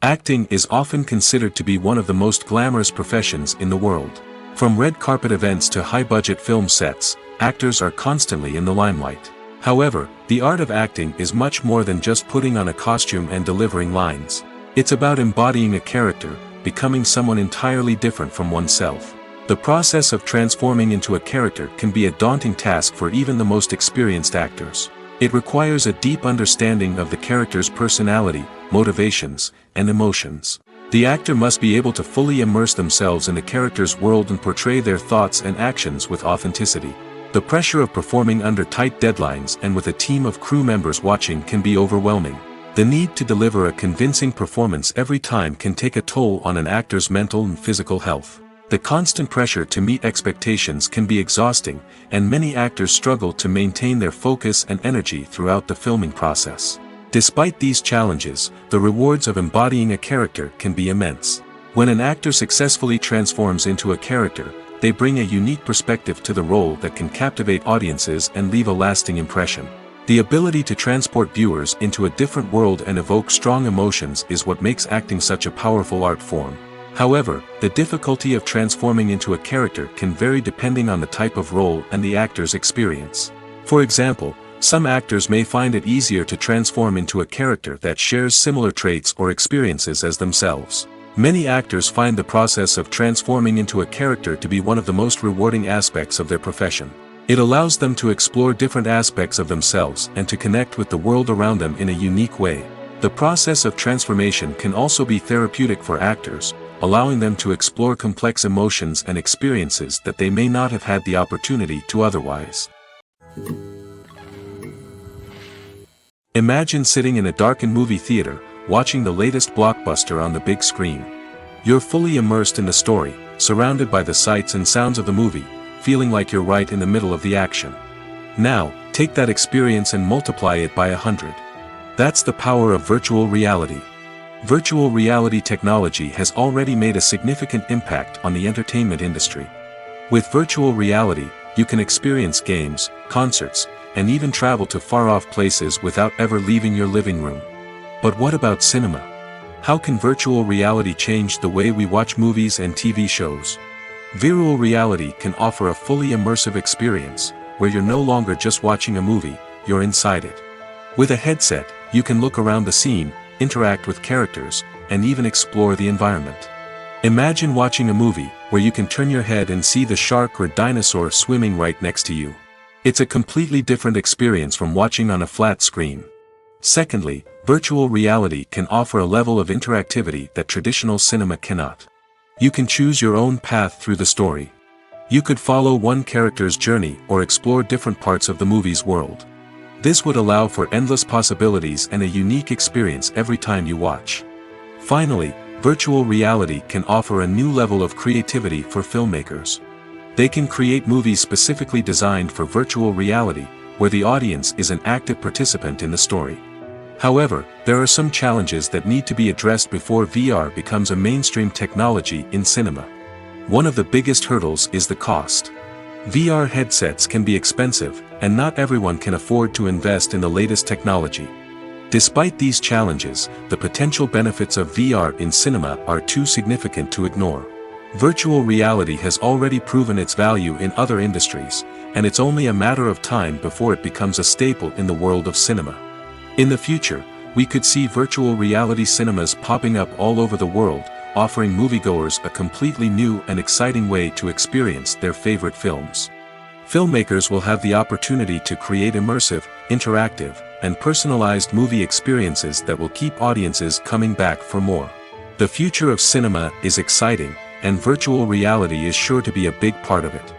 Acting is often considered to be one of the most glamorous professions in the world. From red carpet events to high-budget film sets, actors are constantly in the limelight. However, the art of acting is much more than just putting on a costume and delivering lines. It's about embodying a character, becoming someone entirely different from oneself. The process of transforming into a character can be a daunting task for even the most experienced actors. It requires a deep understanding of the character's personality, motivations, and emotions. The actor must be able to fully immerse themselves in the character's world and portray their thoughts and actions with authenticity. The pressure of performing under tight deadlines and with a team of crew members watching can be overwhelming. The need to deliver a convincing performance every time can take a toll on an actor's mental and physical health. The constant pressure to meet expectations can be exhausting, and many actors struggle to maintain their focus and energy throughout the filming process. Despite these challenges, the rewards of embodying a character can be immense. When an actor successfully transforms into a character, they bring a unique perspective to the role that can captivate audiences and leave a lasting impression. The ability to transport viewers into a different world and evoke strong emotions is what makes acting such a powerful art form. However, the difficulty of transforming into a character can vary depending on the type of role and the actor's experience. For example, some actors may find it easier to transform into a character that shares similar traits or experiences as themselves. Many actors find the process of transforming into a character to be one of the most rewarding aspects of their profession. It allows them to explore different aspects of themselves and to connect with the world around them in a unique way. The process of transformation can also be therapeutic for actors, allowing them to explore complex emotions and experiences that they may not have had the opportunity to otherwise. Imagine sitting in a darkened movie theater, watching the latest blockbuster on the big screen. You're fully immersed in the story, surrounded by the sights and sounds of the movie, feeling like you're right in the middle of the action. Now, take that experience and multiply it by 100. That's the power of virtual reality. Virtual reality technology has already made a significant impact on the entertainment industry. With virtual reality, you can experience games, concerts, and even travel to far-off places without ever leaving your living room. But what about cinema? How can virtual reality change the way we watch movies and TV shows? Virtual reality can offer a fully immersive experience, where you're no longer just watching a movie, you're inside it. With a headset, you can look around the scene, interact with characters, and even explore the environment. Imagine watching a movie, where you can turn your head and see the shark or dinosaur swimming right next to you. It's a completely different experience from watching on a flat screen. Secondly, virtual reality can offer a level of interactivity that traditional cinema cannot. You can choose your own path through the story. You could follow one character's journey or explore different parts of the movie's world. This would allow for endless possibilities and a unique experience every time you watch. Finally, virtual reality can offer a new level of creativity for filmmakers. They can create movies specifically designed for virtual reality, where the audience is an active participant in the story. However, there are some challenges that need to be addressed before VR becomes a mainstream technology in cinema. One of the biggest hurdles is the cost. VR headsets can be expensive, and not everyone can afford to invest in the latest technology. Despite these challenges, the potential benefits of VR in cinema are too significant to ignore. Virtual reality has already proven its value in other industries, and it's only a matter of time before it becomes a staple in the world of cinema. In the future, we could see virtual reality cinemas popping up all over the world, offering moviegoers a completely new and exciting way to experience their favorite films. Filmmakers will have the opportunity to create immersive, interactive, and personalized movie experiences that will keep audiences coming back for more. The future of cinema is exciting, and virtual reality is sure to be a big part of it.